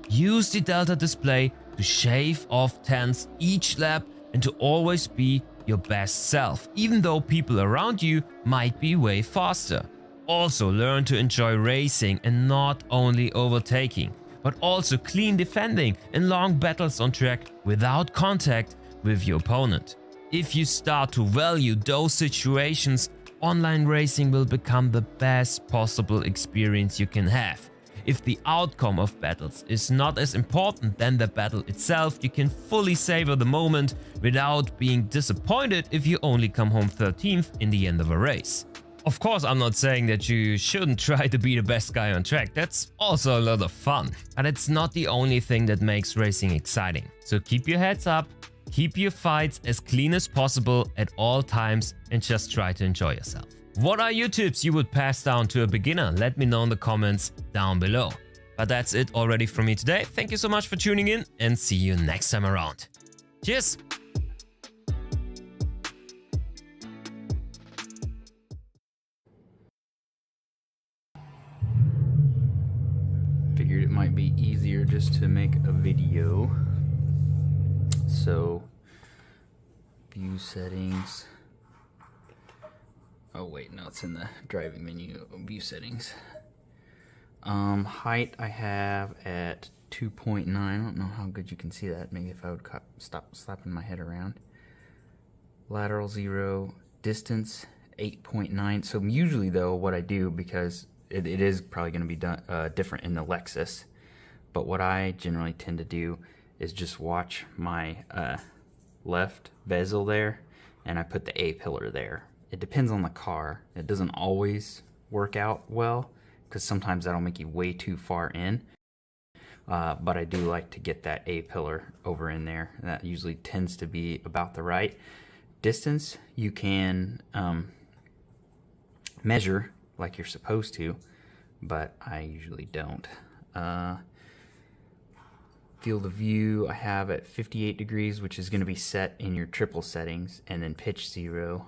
Use the Delta display to shave off tenths each lap and to always be your best self, even though people around you might be way faster. Also learn to enjoy racing and not only overtaking, but also clean defending and long battles on track without contact with your opponent. If you start to value those situations, online racing will become the best possible experience you can have. If the outcome of battles is not as important than the battle itself, you can fully savor the moment without being disappointed if you only come home 13th in the end of a race. Of course, I'm not saying that you shouldn't try to be the best guy on track, that's also a lot of fun. But it's not the only thing that makes racing exciting. So keep your heads up, keep your fights as clean as possible at all times and just try to enjoy yourself. What are your tips you would pass down to a beginner? Let me know in the comments down below. But that's it already from me today. Thank you so much for tuning in and see you next time around. Cheers! Figured it might be easier just to make a video. So, view settings. Oh wait, no, it's in the driving menu, view settings. Height I have at 2.9. I don't know how good you can see that. Maybe if I would stop slapping my head around. Lateral 0, distance 8.9. So usually though, what I do, because it is probably going to be different in the Lexus, but what I generally tend to do is just watch my left bezel there, and I put the A-pillar there. It depends on the car. It doesn't always work out well, because sometimes that'll make you way too far in. But I do like to get that A-pillar over in there. That usually tends to be about the right distance. You can measure like you're supposed to, but I usually don't. Field of view I have at 58 degrees, which is going to be set in your triple settings, and then pitch 0.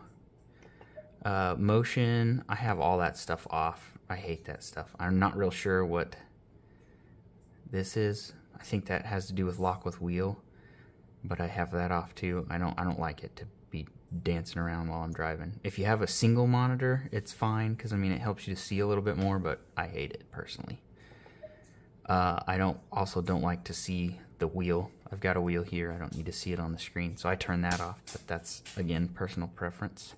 Motion, I have all that stuff off. I hate that stuff. I'm not real sure what this is. I think that has to do with lock with wheel, but I have that off too. I don't like it to be dancing around while I'm driving. If you have a single monitor, it's fine, because I mean it helps you to see a little bit more, but I hate it personally. I also don't like to see the wheel. I've got a wheel here. I don't need to see it on the screen, so I turn that off, but that's again personal preference.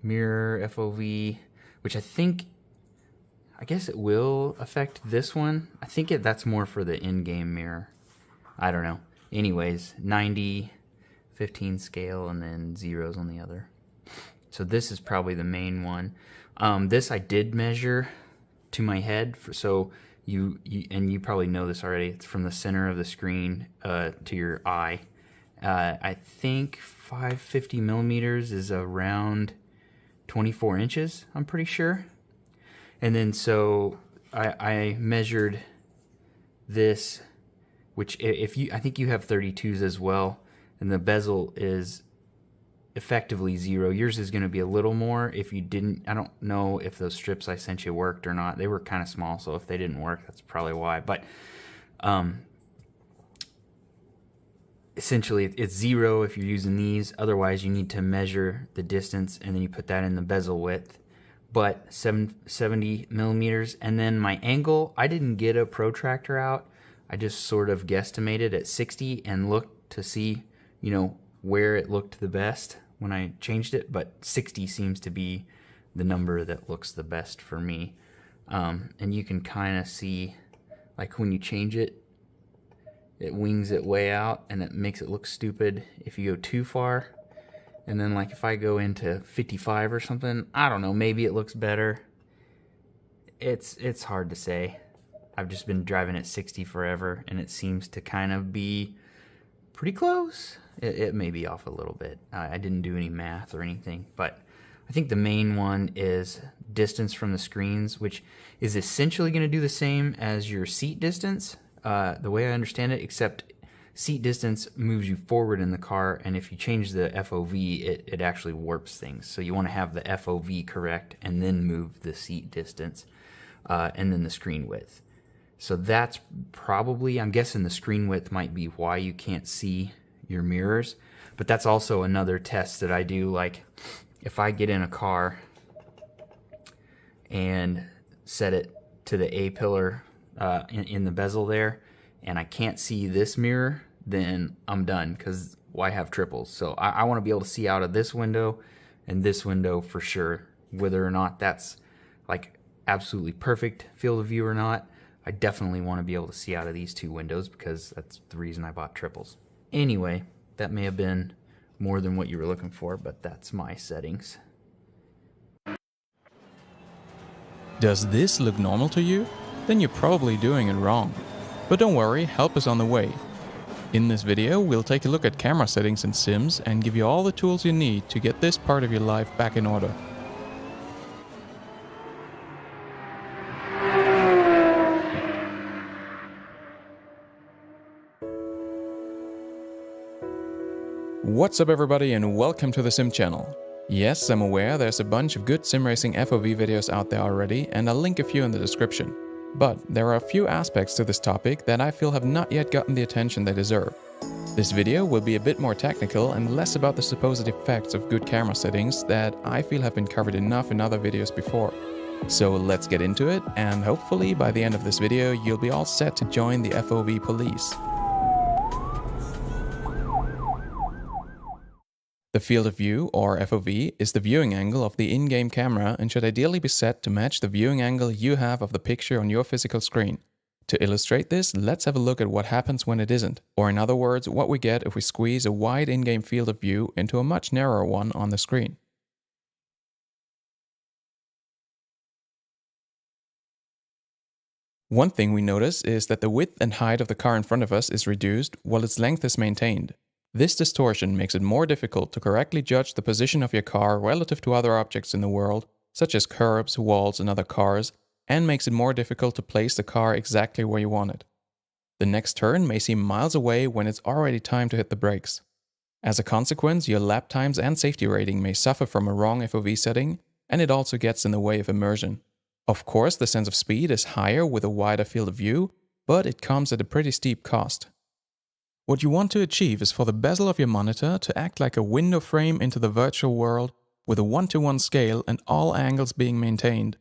Mirror FOV, which I guess it will affect this one. I think that's more for the in-game mirror. I don't know. Anyways, 90, 15 scale, and then zeros on the other. So this is probably the main one. This I did measure to my head, so you probably know this already. It's from the center of the screen to your eye. I think 550 millimeters is around 24 inches, I'm pretty sure. And then so I measured this, which I think you have 32s as well, and the bezel is effectively 0. Yours is going to be a little more. If you didn't, I don't know if those strips I sent you worked or not. They were kind of small, so if they didn't work, that's probably why. But essentially it's 0 if you're using these. Otherwise you need to measure the distance, and then you put that in the bezel width. But 70 millimeters, and then my angle, I didn't get a protractor out. I just sort of guesstimated at 60 and looked to see, where it looked the best when I changed it, but 60 seems to be the number that looks the best for me. And you can kind of see, like when you change it, it wings it way out and it makes it look stupid if you go too far. And then like if I go into 55 or something, I don't know, maybe it looks better. It's hard to say. I've just been driving at 60 forever, and it seems to kind of be pretty close. It may be off a little bit. I didn't do any math or anything, but I think the main one is distance from the screens, which is essentially going to do the same as your seat distance, the way I understand it, except seat distance moves you forward in the car, and if you change the FOV, it actually warps things. So you want to have the FOV correct and then move the seat distance and then the screen width. So that's probably, I'm guessing the screen width might be why you can't see your mirrors. But that's also another test that I do. Like if I get in a car and set it to the A-pillar in the bezel there, and I can't see this mirror, then I'm done, because why have triples? So I want to be able to see out of this window and this window for sure. Whether or not that's like absolutely perfect field of view or not, I definitely want to be able to see out of these two windows, because that's the reason I bought triples. Anyway, that may have been more than what you were looking for, but that's my settings. Does this look normal to you? Then you're probably doing it wrong. But don't worry, help is on the way. In this video, we'll take a look at camera settings in Sims and give you all the tools you need to get this part of your life back in order. What's up everybody and welcome to the Sim channel. Yes, I'm aware there's a bunch of good sim racing FOV videos out there already, and I'll link a few in the description. But there are a few aspects to this topic that I feel have not yet gotten the attention they deserve. This video will be a bit more technical and less about the supposed effects of good camera settings that I feel have been covered enough in other videos before. So let's get into it, and hopefully by the end of this video you'll be all set to join the FOV police. The field of view, or FOV, is the viewing angle of the in-game camera and should ideally be set to match the viewing angle you have of the picture on your physical screen. To illustrate this, let's have a look at what happens when it isn't, or in other words, what we get if we squeeze a wide in-game field of view into a much narrower one on the screen. One thing we notice is that the width and height of the car in front of us is reduced while its length is maintained. This distortion makes it more difficult to correctly judge the position of your car relative to other objects in the world, such as curbs, walls, and other cars, and makes it more difficult to place the car exactly where you want it. The next turn may seem miles away when it's already time to hit the brakes. As a consequence, your lap times and safety rating may suffer from a wrong FOV setting, and it also gets in the way of immersion. Of course, the sense of speed is higher with a wider field of view, but it comes at a pretty steep cost. What you want to achieve is for the bezel of your monitor to act like a window frame into the virtual world with a 1:1 scale and all angles being maintained.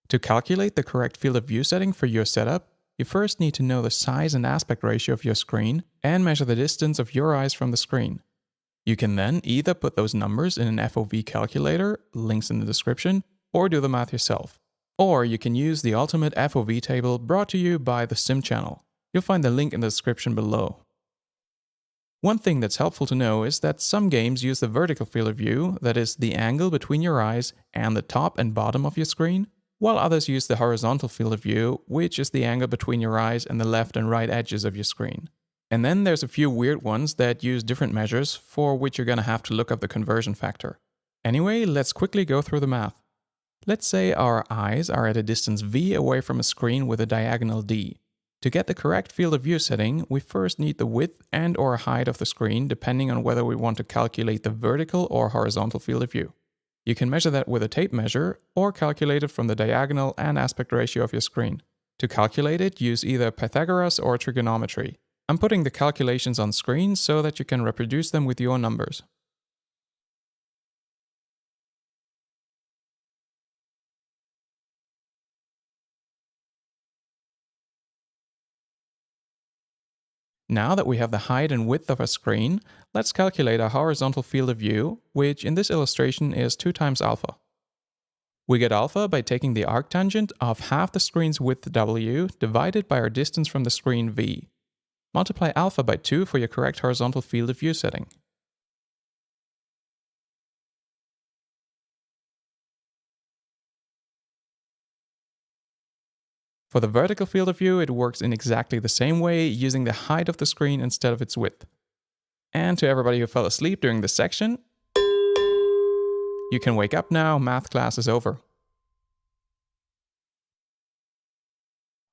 To calculate the correct field of view setting for your setup, you first need to know the size and aspect ratio of your screen and measure the distance of your eyes from the screen. You can then either put those numbers in an FOV calculator, links in the description, or do the math yourself. Or you can use the ultimate FOV table brought to you by the Sim channel. You'll find the link in the description below. One thing that's helpful to know is that some games use the vertical field of view, that is, the angle between your eyes and the top and bottom of your screen, while others use the horizontal field of view, which is the angle between your eyes and the left and right edges of your screen. And then there's a few weird ones that use different measures, for which you're gonna have to look up the conversion factor. Anyway, let's quickly go through the math. Let's say our eyes are at a distance v away from a screen with a diagonal d. To get the correct field of view setting, we first need the width and/or height of the screen, depending on whether we want to calculate the vertical or horizontal field of view. You can measure that with a tape measure or calculate it from the diagonal and aspect ratio of your screen. To calculate it, use either Pythagoras or trigonometry. I'm putting the calculations on screen so that you can reproduce them with your numbers. Now that we have the height and width of our screen, let's calculate our horizontal field of view, which in this illustration is 2 times alpha. We get alpha by taking the arctangent of half the screen's width w divided by our distance from the screen v. Multiply alpha by 2 for your correct horizontal field of view setting. For the vertical field of view, it works in exactly the same way, using the height of the screen instead of its width. And to everybody who fell asleep during this section, you can wake up now, math class is over.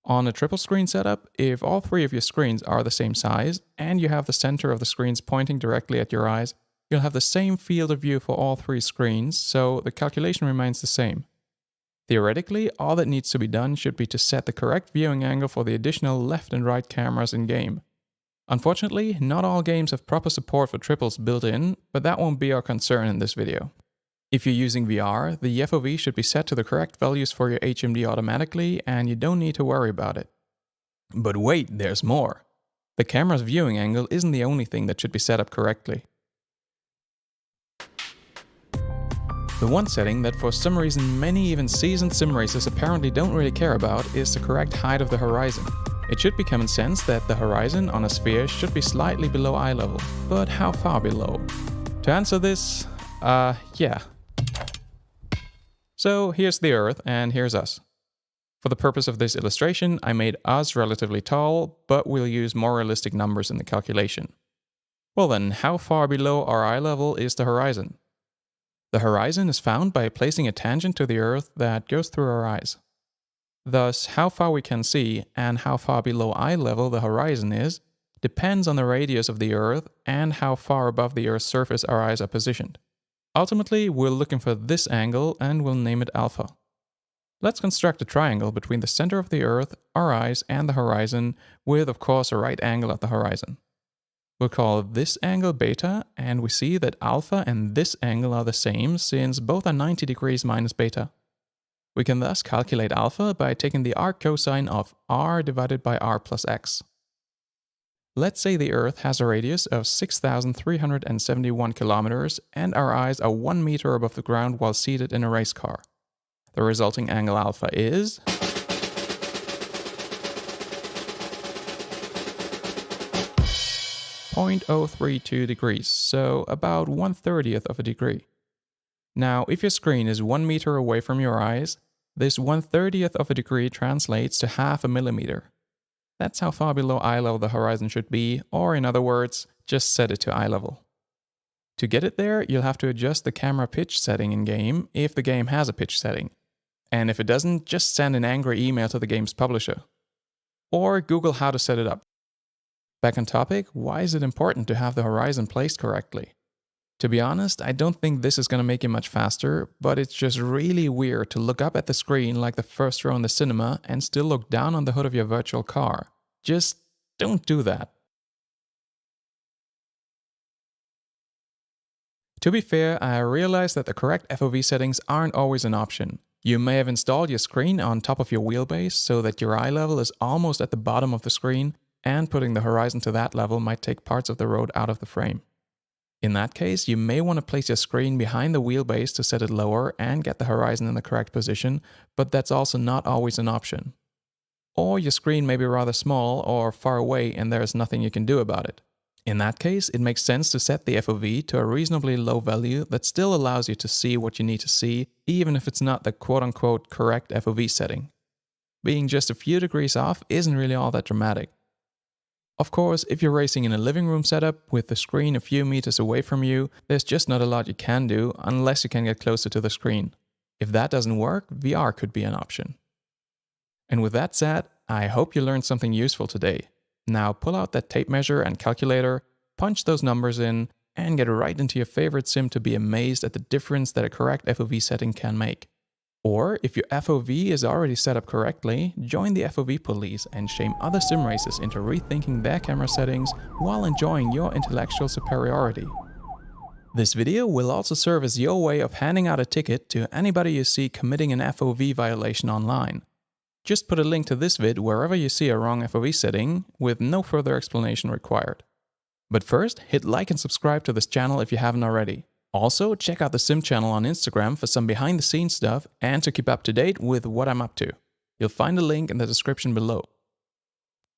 On a triple screen setup, if all three of your screens are the same size and you have the center of the screens pointing directly at your eyes, you'll have the same field of view for all three screens, so the calculation remains the same. Theoretically, all that needs to be done should be to set the correct viewing angle for the additional left and right cameras in-game. Unfortunately, not all games have proper support for triples built in, but that won't be our concern in this video. If you're using VR, the FOV should be set to the correct values for your HMD automatically, and you don't need to worry about it. But wait, there's more! The camera's viewing angle isn't the only thing that should be set up correctly. The one setting that for some reason many even seasoned sim racers apparently don't really care about is the correct height of the horizon. It should be common sense that the horizon on a sphere should be slightly below eye level, but how far below? To answer this, yeah. So here's the Earth and here's us. For the purpose of this illustration, I made us relatively tall, but we'll use more realistic numbers in the calculation. Well then, how far below our eye level is the horizon? The horizon is found by placing a tangent to the Earth that goes through our eyes. Thus, how far we can see and how far below eye level the horizon is depends on the radius of the Earth and how far above the Earth's surface our eyes are positioned. Ultimately, we're looking for this angle and we'll name it alpha. Let's construct a triangle between the center of the Earth, our eyes, and the horizon, with of course a right angle at the horizon. We'll call this angle beta, and we see that alpha and this angle are the same since both are 90 degrees minus beta. We can thus calculate alpha by taking the arc cosine of r divided by r plus x. Let's say the Earth has a radius of 6,371 kilometers and our eyes are 1 meter above the ground while seated in a race car. The resulting angle alpha is 0.032 degrees, so about 1/30th of a degree. Now, if your screen is 1 meter away from your eyes, this 1/30th of a degree translates to half a millimeter. That's how far below eye level the horizon should be, or in other words, just set it to eye level. To get it there, you'll have to adjust the camera pitch setting in-game if the game has a pitch setting. And if it doesn't, just send an angry email to the game's publisher. Or Google how to set it up. Back on topic, why is it important to have the horizon placed correctly? To be honest, I don't think this is going to make it much faster, but it's just really weird to look up at the screen like the first row in the cinema and still look down on the hood of your virtual car. Just don't do that. To be fair, I realize that the correct FOV settings aren't always an option. You may have installed your screen on top of your wheelbase so that your eye level is almost at the bottom of the screen, and putting the horizon to that level might take parts of the road out of the frame. In that case, you may want to place your screen behind the wheelbase to set it lower and get the horizon in the correct position, but that's also not always an option. Or your screen may be rather small or far away and there is nothing you can do about it. In that case, it makes sense to set the FOV to a reasonably low value that still allows you to see what you need to see, even if it's not the quote-unquote correct FOV setting. Being just a few degrees off isn't really all that dramatic. Of course, if you're racing in a living room setup with the screen a few meters away from you, there's just not a lot you can do unless you can get closer to the screen. If that doesn't work, VR could be an option. And with that said, I hope you learned something useful today. Now pull out that tape measure and calculator, punch those numbers in, and get right into your favorite sim to be amazed at the difference that a correct FOV setting can make. Or, if your FOV is already set up correctly, join the FOV police and shame other sim racers into rethinking their camera settings while enjoying your intellectual superiority. This video will also serve as your way of handing out a ticket to anybody you see committing an FOV violation online. Just put a link to this vid wherever you see a wrong FOV setting, with no further explanation required. But first, hit like and subscribe to this channel if you haven't already. Also, check out the Sim channel on Instagram for some behind-the-scenes stuff and to keep up to date with what I'm up to. You'll find a link in the description below.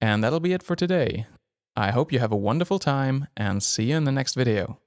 And that'll be it for today. I hope you have a wonderful time and see you in the next video.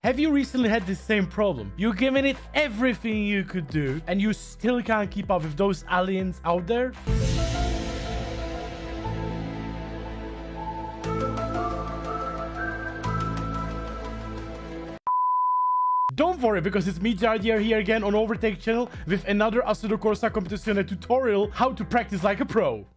Have you recently had the same problem? You're giving it everything you could do, and you still can't keep up with those aliens out there? Don't worry, because it's me, Jardier, here again on Overtake channel with another Assetto Corsa Competizione tutorial, how to practice like a pro.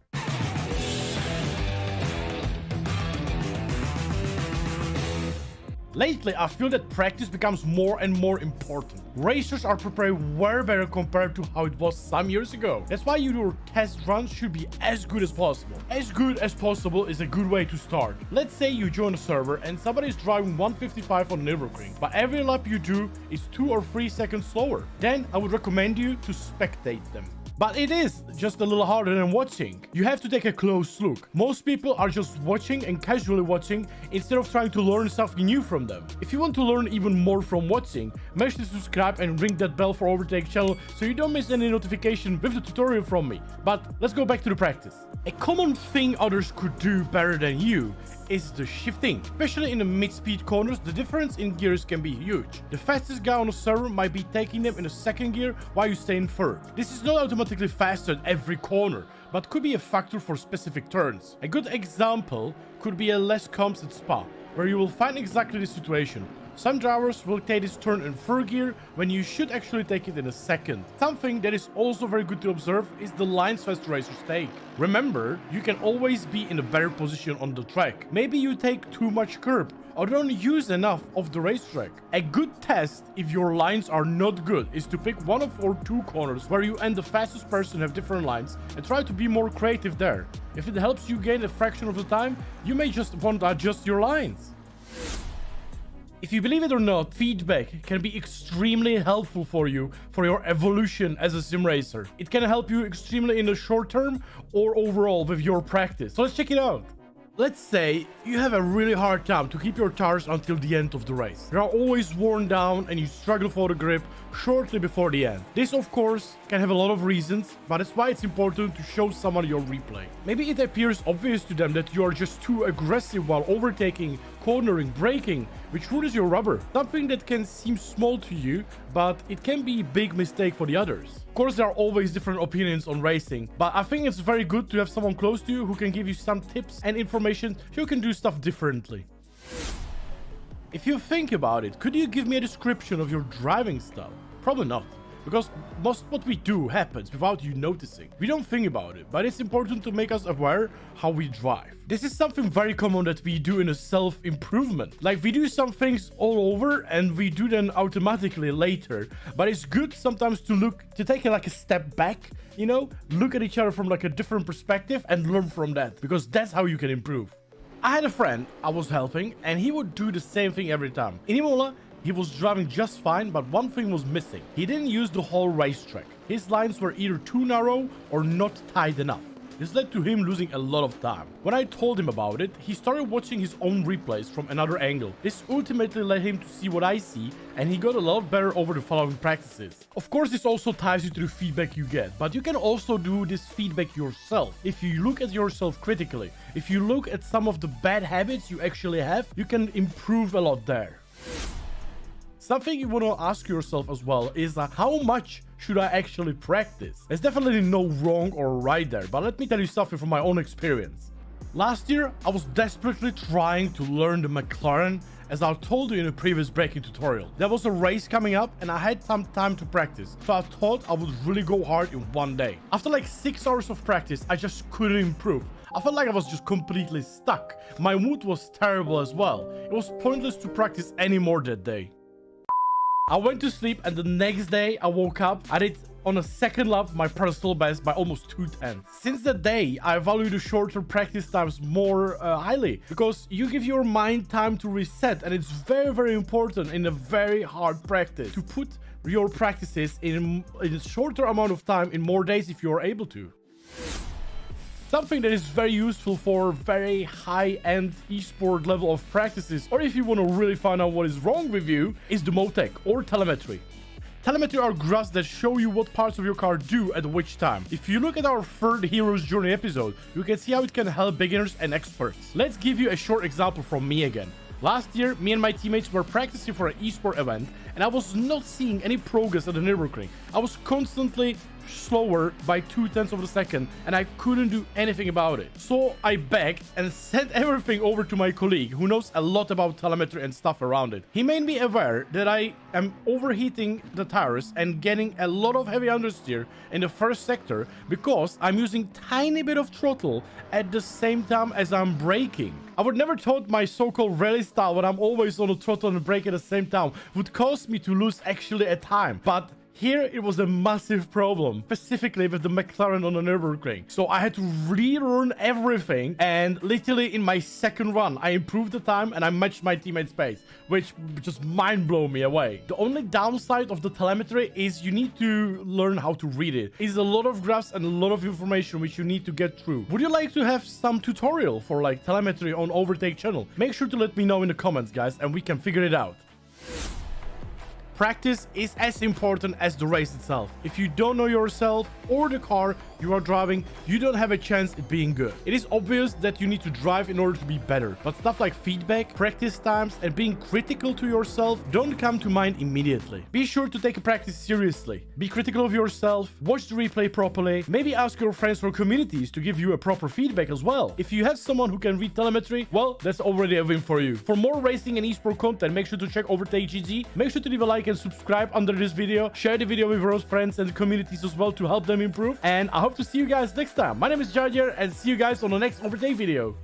Lately, I feel that practice becomes more and more important. Racers are prepared way better compared to how it was some years ago. That's why your test runs should be as good as possible. As good as possible is a good way to start. Let's say you join a server and somebody is driving 155 on Nürburgring, but every lap you do is 2 or 3 seconds slower. Then I would recommend you to spectate them. But it is just a little harder than watching. You have to take a close look. Most people are just watching and casually watching instead of trying to learn something new from them. If you want to learn even more from watching, make sure to subscribe and ring that bell for Overtake channel so you don't miss any notification with the tutorial from me. But let's go back to the practice. A common thing others could do better than you is the shifting. Especially in the mid-speed corners, the difference in gears can be huge. The fastest guy on the server might be taking them in the second gear while you stay in third. This is not automatically faster at every corner, but could be a factor for specific turns. A good example could be a Les Combs at Spa, where you will find exactly this situation. Some drivers will take this turn in third gear when you should actually take it in a second. Something that is also very good to observe is the lines fast racers take. Remember, you can always be in a better position on the track. Maybe you take too much curb or don't use enough of the racetrack. A good test, if your lines are not good, is to pick one or two corners where you and the fastest person have different lines and try to be more creative there. If it helps you gain a fraction of the time, you may just want to adjust your lines. If you believe it or not, feedback can be extremely helpful for you for your evolution as a sim racer. It can help you extremely in the short term or overall with your practice. So let's check it out. Let's say you have a really hard time to keep your tires until the end of the race. They are always worn down and you struggle for the grip shortly before the end. This, of course, can have a lot of reasons, but it's why it's important to show someone your replay. Maybe it appears obvious to them that you are just too aggressive while overtaking, cornering, braking, which ruins your rubber. Something that can seem small to you, but it can be a big mistake for the others. Of course, there are always different opinions on racing, but I think it's very good to have someone close to you who can give you some tips and information so you can do stuff differently. If you think about it, could you give me a description of your driving style? Probably not, because most what we do happens without you noticing. We don't think about it, but it's important to make us aware how we drive. This is something very common that we do in a self-improvement. Like, we do some things all over and we do them automatically later. But it's good sometimes to take like a step back, you know, look at each other from like a different perspective and learn from that, because that's how you can improve. I had a friend I was helping and he would do the same thing every time. In Imola, he was driving just fine, but one thing was missing. He didn't use the whole racetrack. His lines were either too narrow or not tight enough. This led to him losing a lot of time. When I told him about it, he started watching his own replays from another angle. This ultimately led him to see what I see, and he got a lot better over the following practices. Of course, this also ties you to the feedback you get, but you can also do this feedback yourself. If you look at yourself critically, if you look at some of the bad habits you actually have, you can improve a lot there. Something you want to ask yourself as well is how much should I actually practice? There's definitely no wrong or right there, but let me tell you something from my own experience. Last year, I was desperately trying to learn the McLaren, as I told you in a previous braking tutorial. There was a race coming up and I had some time to practice, so I thought I would really go hard in one day. After like 6 hours of practice, I just couldn't improve. I felt like I was just completely stuck. My mood was terrible as well. It was pointless to practice anymore that day. I went to sleep and the next day I woke up. I did on a second lap my personal best by almost 2:10. Since that day, I value the shorter practice times more highly, because you give your mind time to reset, and it's very, very important in a very hard practice to put your practices in a shorter amount of time in more days if you're able to. Something that is very useful for very high-end esport level of practices, or if you want to really find out what is wrong with you, is the Motec or telemetry. Telemetry are graphs that show you what parts of your car do at which time. If you look at our third Hero's Journey episode, you can see how it can help beginners and experts. Let's give you a short example from me again. Last year, me and my teammates were practicing for an esport event, and I was not seeing any progress at the Nürburgring. I was constantly slower by 0.2 of a second, and I couldn't do anything about it. So I begged and sent everything over to my colleague who knows a lot about telemetry and stuff around it. He made me aware that I am overheating the tires and getting a lot of heavy understeer in the first sector because I'm using tiny bit of throttle at the same time as I'm braking. I would never thought my so-called rally style when I'm always on the throttle and brake at the same time would cause me to lose actually a time, but here it was a massive problem, specifically with the McLaren on the Nürburgring. So I had to relearn everything, and literally in my second run, I improved the time and I matched my teammate's pace, which just mind blew me away. The only downside of the telemetry is you need to learn how to read it. It's a lot of graphs and a lot of information which you need to get through. Would you like to have some tutorial for like telemetry on Overtake channel? Make sure to let me know in the comments, guys, and we can figure it out. Practice is as important as the race itself. If you don't know yourself or the car you are driving, you don't have a chance at being good. It is obvious that you need to drive in order to be better, but stuff like feedback, practice times, and being critical to yourself don't come to mind immediately. Be sure to take a practice seriously. Be critical of yourself, watch the replay properly, maybe ask your friends or communities to give you a proper feedback as well. If you have someone who can read telemetry, well, that's already a win for you. For more racing and esport content, make sure to check Overtake GG. Make sure to leave a like and subscribe under this video. Share the video with your friends and communities as well to help them improve. And I hope to see you guys next time. My name is Jardier, and see you guys on the next Overtake video.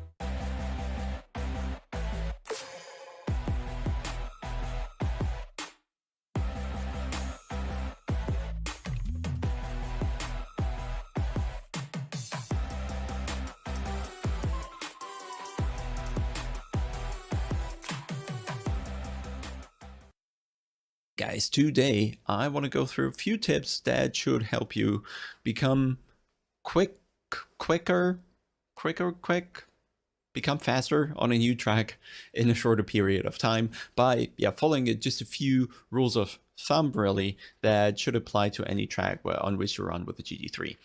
Guys, today I want to go through a few tips that should help you become become faster on a new track in a shorter period of time by following just a few rules of thumb really that should apply to any track on which you run with the GT3.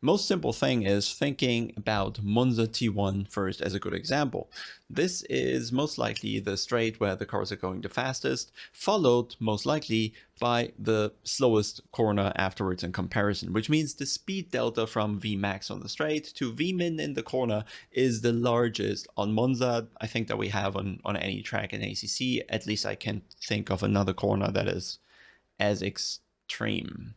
Most simple thing is thinking about Monza T1 first as a good example. This is most likely the straight where the cars are going the fastest, followed most likely by the slowest corner afterwards in comparison, which means the speed delta from Vmax on the straight to Vmin in the corner is the largest on Monza. I think that we have on any track in ACC. At least I can't think of another corner that is as extreme.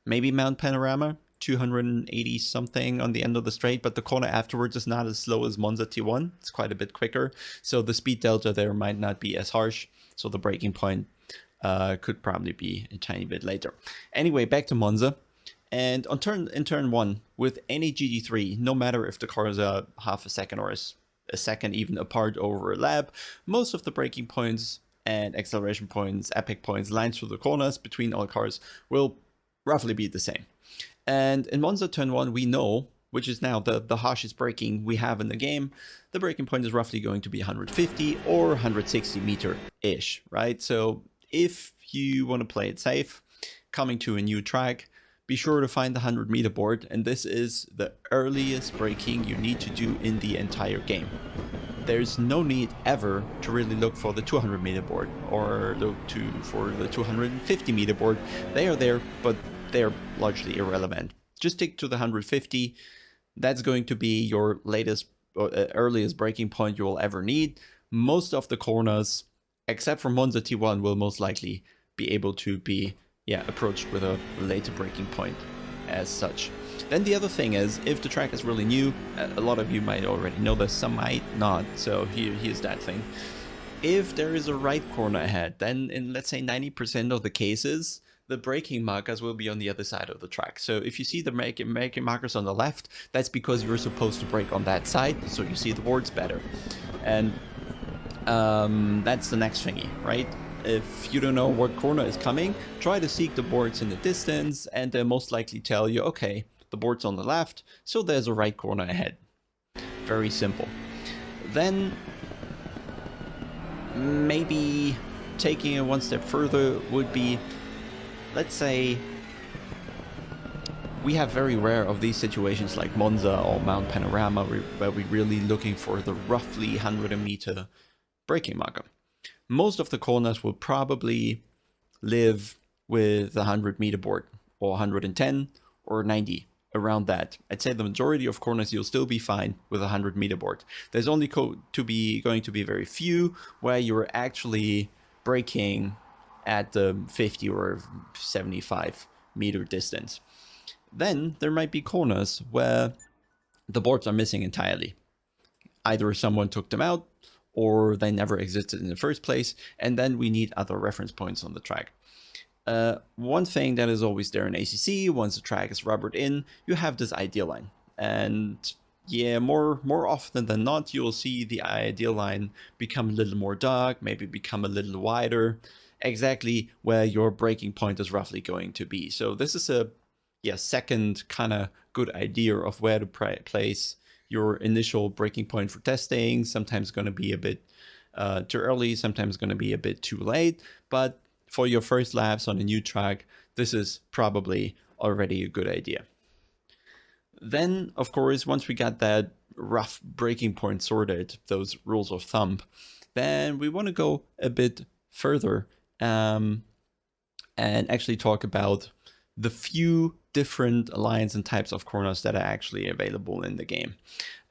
Maybe Mount Panorama, 280 something on the end of the straight, but the corner afterwards is not as slow as Monza T1. It's quite a bit quicker, so the speed delta there might not be as harsh, so the braking point could probably be a tiny bit later. Anyway, back to Monza, and in turn 1 with any GT3, no matter if the cars are half a second or a second even apart over a lap, most of the braking points and acceleration points, epic points, lines through the corners between all cars will roughly be the same. And in Monza turn 1, we know, which is now the harshest braking we have in the game, the braking point is roughly going to be 150 or 160 meter-ish, right? So if you want to play it safe, coming to a new track, be sure to find the 100 meter board, and this is the earliest braking you need to do in the entire game. There's no need ever to really look for the 200 meter board or for the 250 meter board. They are there, but they're largely irrelevant. Just stick to the 150. That's going to be your latest or earliest braking point you will ever need. Most of the corners, except for Monza T1, will most likely be able to be approached with a later braking point as such. Then the other thing is, if the track is really new, a lot of you might already know this, some might not, so here's that thing. If there is a right corner ahead, then in let's say 90% of the cases, the braking markers will be on the other side of the track. So if you see the braking markers on the left, that's because you're supposed to brake on that side, so you see the boards better. And that's the next thingy, right? If you don't know what corner is coming, try to seek the boards in the distance, and they'll most likely tell you, okay, the board's on the left, so there's a right corner ahead. Very simple. Then maybe taking it one step further would be, let's say we have very rare of these situations like Monza or Mount Panorama where we're really looking for the roughly 100 meter braking marker. Most of the corners will probably live with a 100 meter board, or 110 or 90, around that. I'd say the majority of corners you'll still be fine with a 100 meter board. There's only going to be very few where you're actually braking at the 50 or 75 meter distance. Then there might be corners where the boards are missing entirely. Either someone took them out or they never existed in the first place, and then we need other reference points on the track. One thing that is always there in ACC, once the track is rubbered in, you have this ideal line. And yeah, more often than not, you'll see the ideal line become a little more dark, maybe become a little wider, exactly where your braking point is roughly going to be. So this is a second kind of good idea of where to place your initial braking point for testing. Sometimes going to be a bit too early, sometimes going to be a bit too late, but for your first laps on a new track, this is probably already a good idea. Then, of course, once we got that rough braking point sorted, those rules of thumb, then we want to go a bit further and actually talk about the few different lines and types of corners that are actually available in the game.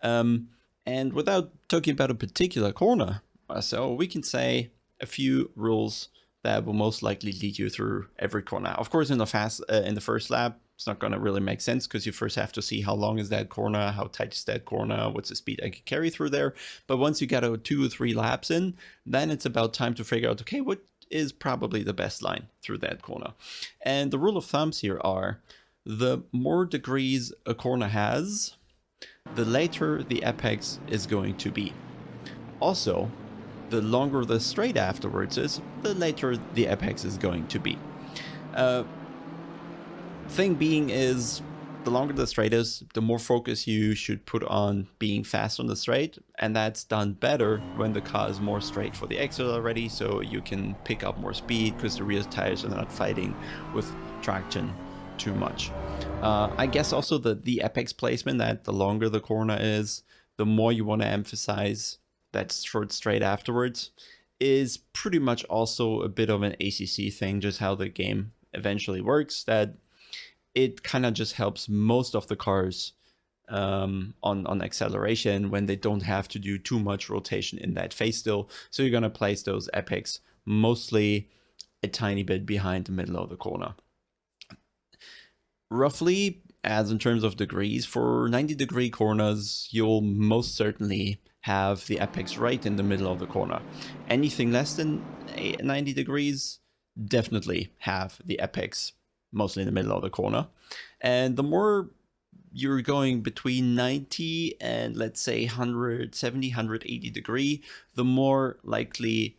And without talking about a particular corner, so we can say a few rules that will most likely lead you through every corner. Of course, in the first lap, it's not going to really make sense because you first have to see how long is that corner, how tight is that corner, what's the speed I can carry through there. But once you get 2 or 3 laps in, then it's about time to figure out, okay, what is probably the best line through that corner. And the rule of thumbs here are, the more degrees a corner has, the later the apex is going to be. Also, the longer the straight afterwards is, the later the apex is going to be. Thing being is, the longer the straight is, the more focus you should put on being fast on the straight, and that's done better when the car is more straight for the exit already, so you can pick up more speed because the rear tires are not fighting with traction too much. I guess also the apex placement, that the longer the corner is, the more you want to emphasize that short straight afterwards, is pretty much also a bit of an ACC thing, just how the game eventually works, that it kind of just helps most of the cars on acceleration when they don't have to do too much rotation in that phase still. So you're going to place those apex mostly a tiny bit behind the middle of the corner. Roughly, as in terms of degrees, for 90-degree corners, you'll most certainly have the apex right in the middle of the corner. Anything less than 90 degrees, definitely have the apex mostly in the middle of the corner. And the more you're going between 90 and let's say 170, 180 degree, the more likely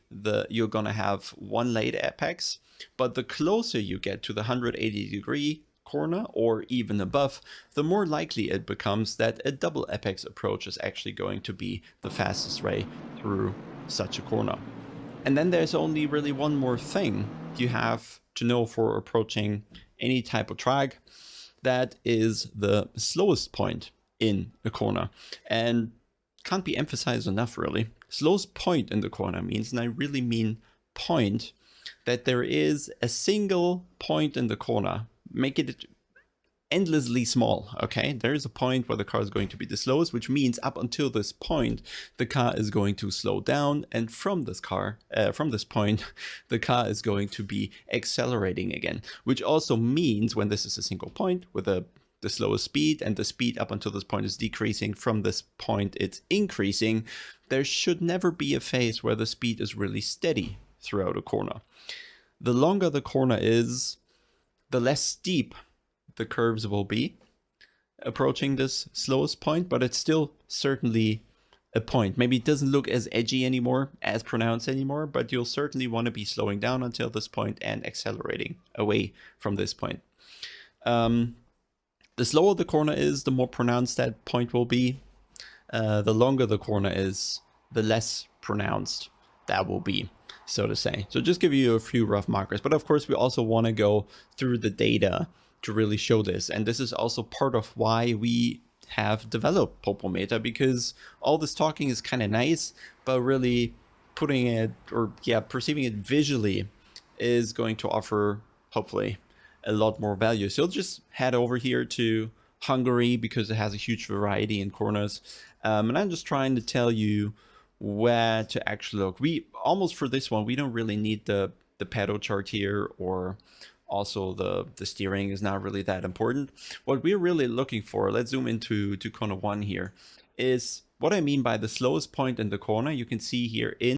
you're gonna have one late apex. But the closer you get to the 180 degree corner or even above, the more likely it becomes that a double apex approach is actually going to be the fastest way through such a corner. And then there's only really one more thing you have to know for approaching any type of track. That is the slowest point in a corner, and can't be emphasized enough really. Slowest point in the corner means, and I really mean point, that there is a single point in the corner. Make it endlessly small, okay? There is a point where the car is going to be the slowest, which means up until this point, the car is going to slow down, and from this point, the car is going to be accelerating again, which also means when this is a single point with the slowest speed, and the speed up until this point is decreasing, from this point it's increasing, there should never be a phase where the speed is really steady throughout a corner. The longer the corner is, the less steep the curves will be approaching this slowest point, but it's still certainly a point. Maybe it doesn't look as edgy anymore, as pronounced anymore, but you'll certainly want to be slowing down until this point and accelerating away from this point. The slower the corner is, the more pronounced that point will be. The longer the corner is, the less pronounced that will be, so to say. So just give you a few rough markers, but of course we also want to go through the data to really show this, and this is also part of why we have developed Popometer, because all this talking is kind of nice, but really putting it, or perceiving it visually is going to offer, hopefully, a lot more value. So just head over here to Hungary because it has a huge variety in corners. And I'm just trying to tell you where to actually look. We almost, for this one, we don't really need the pedal chart here, or also the steering is not really that important. What we're really looking for, let's zoom into corner 1 here, is what I mean by the slowest point in the corner. You can see here in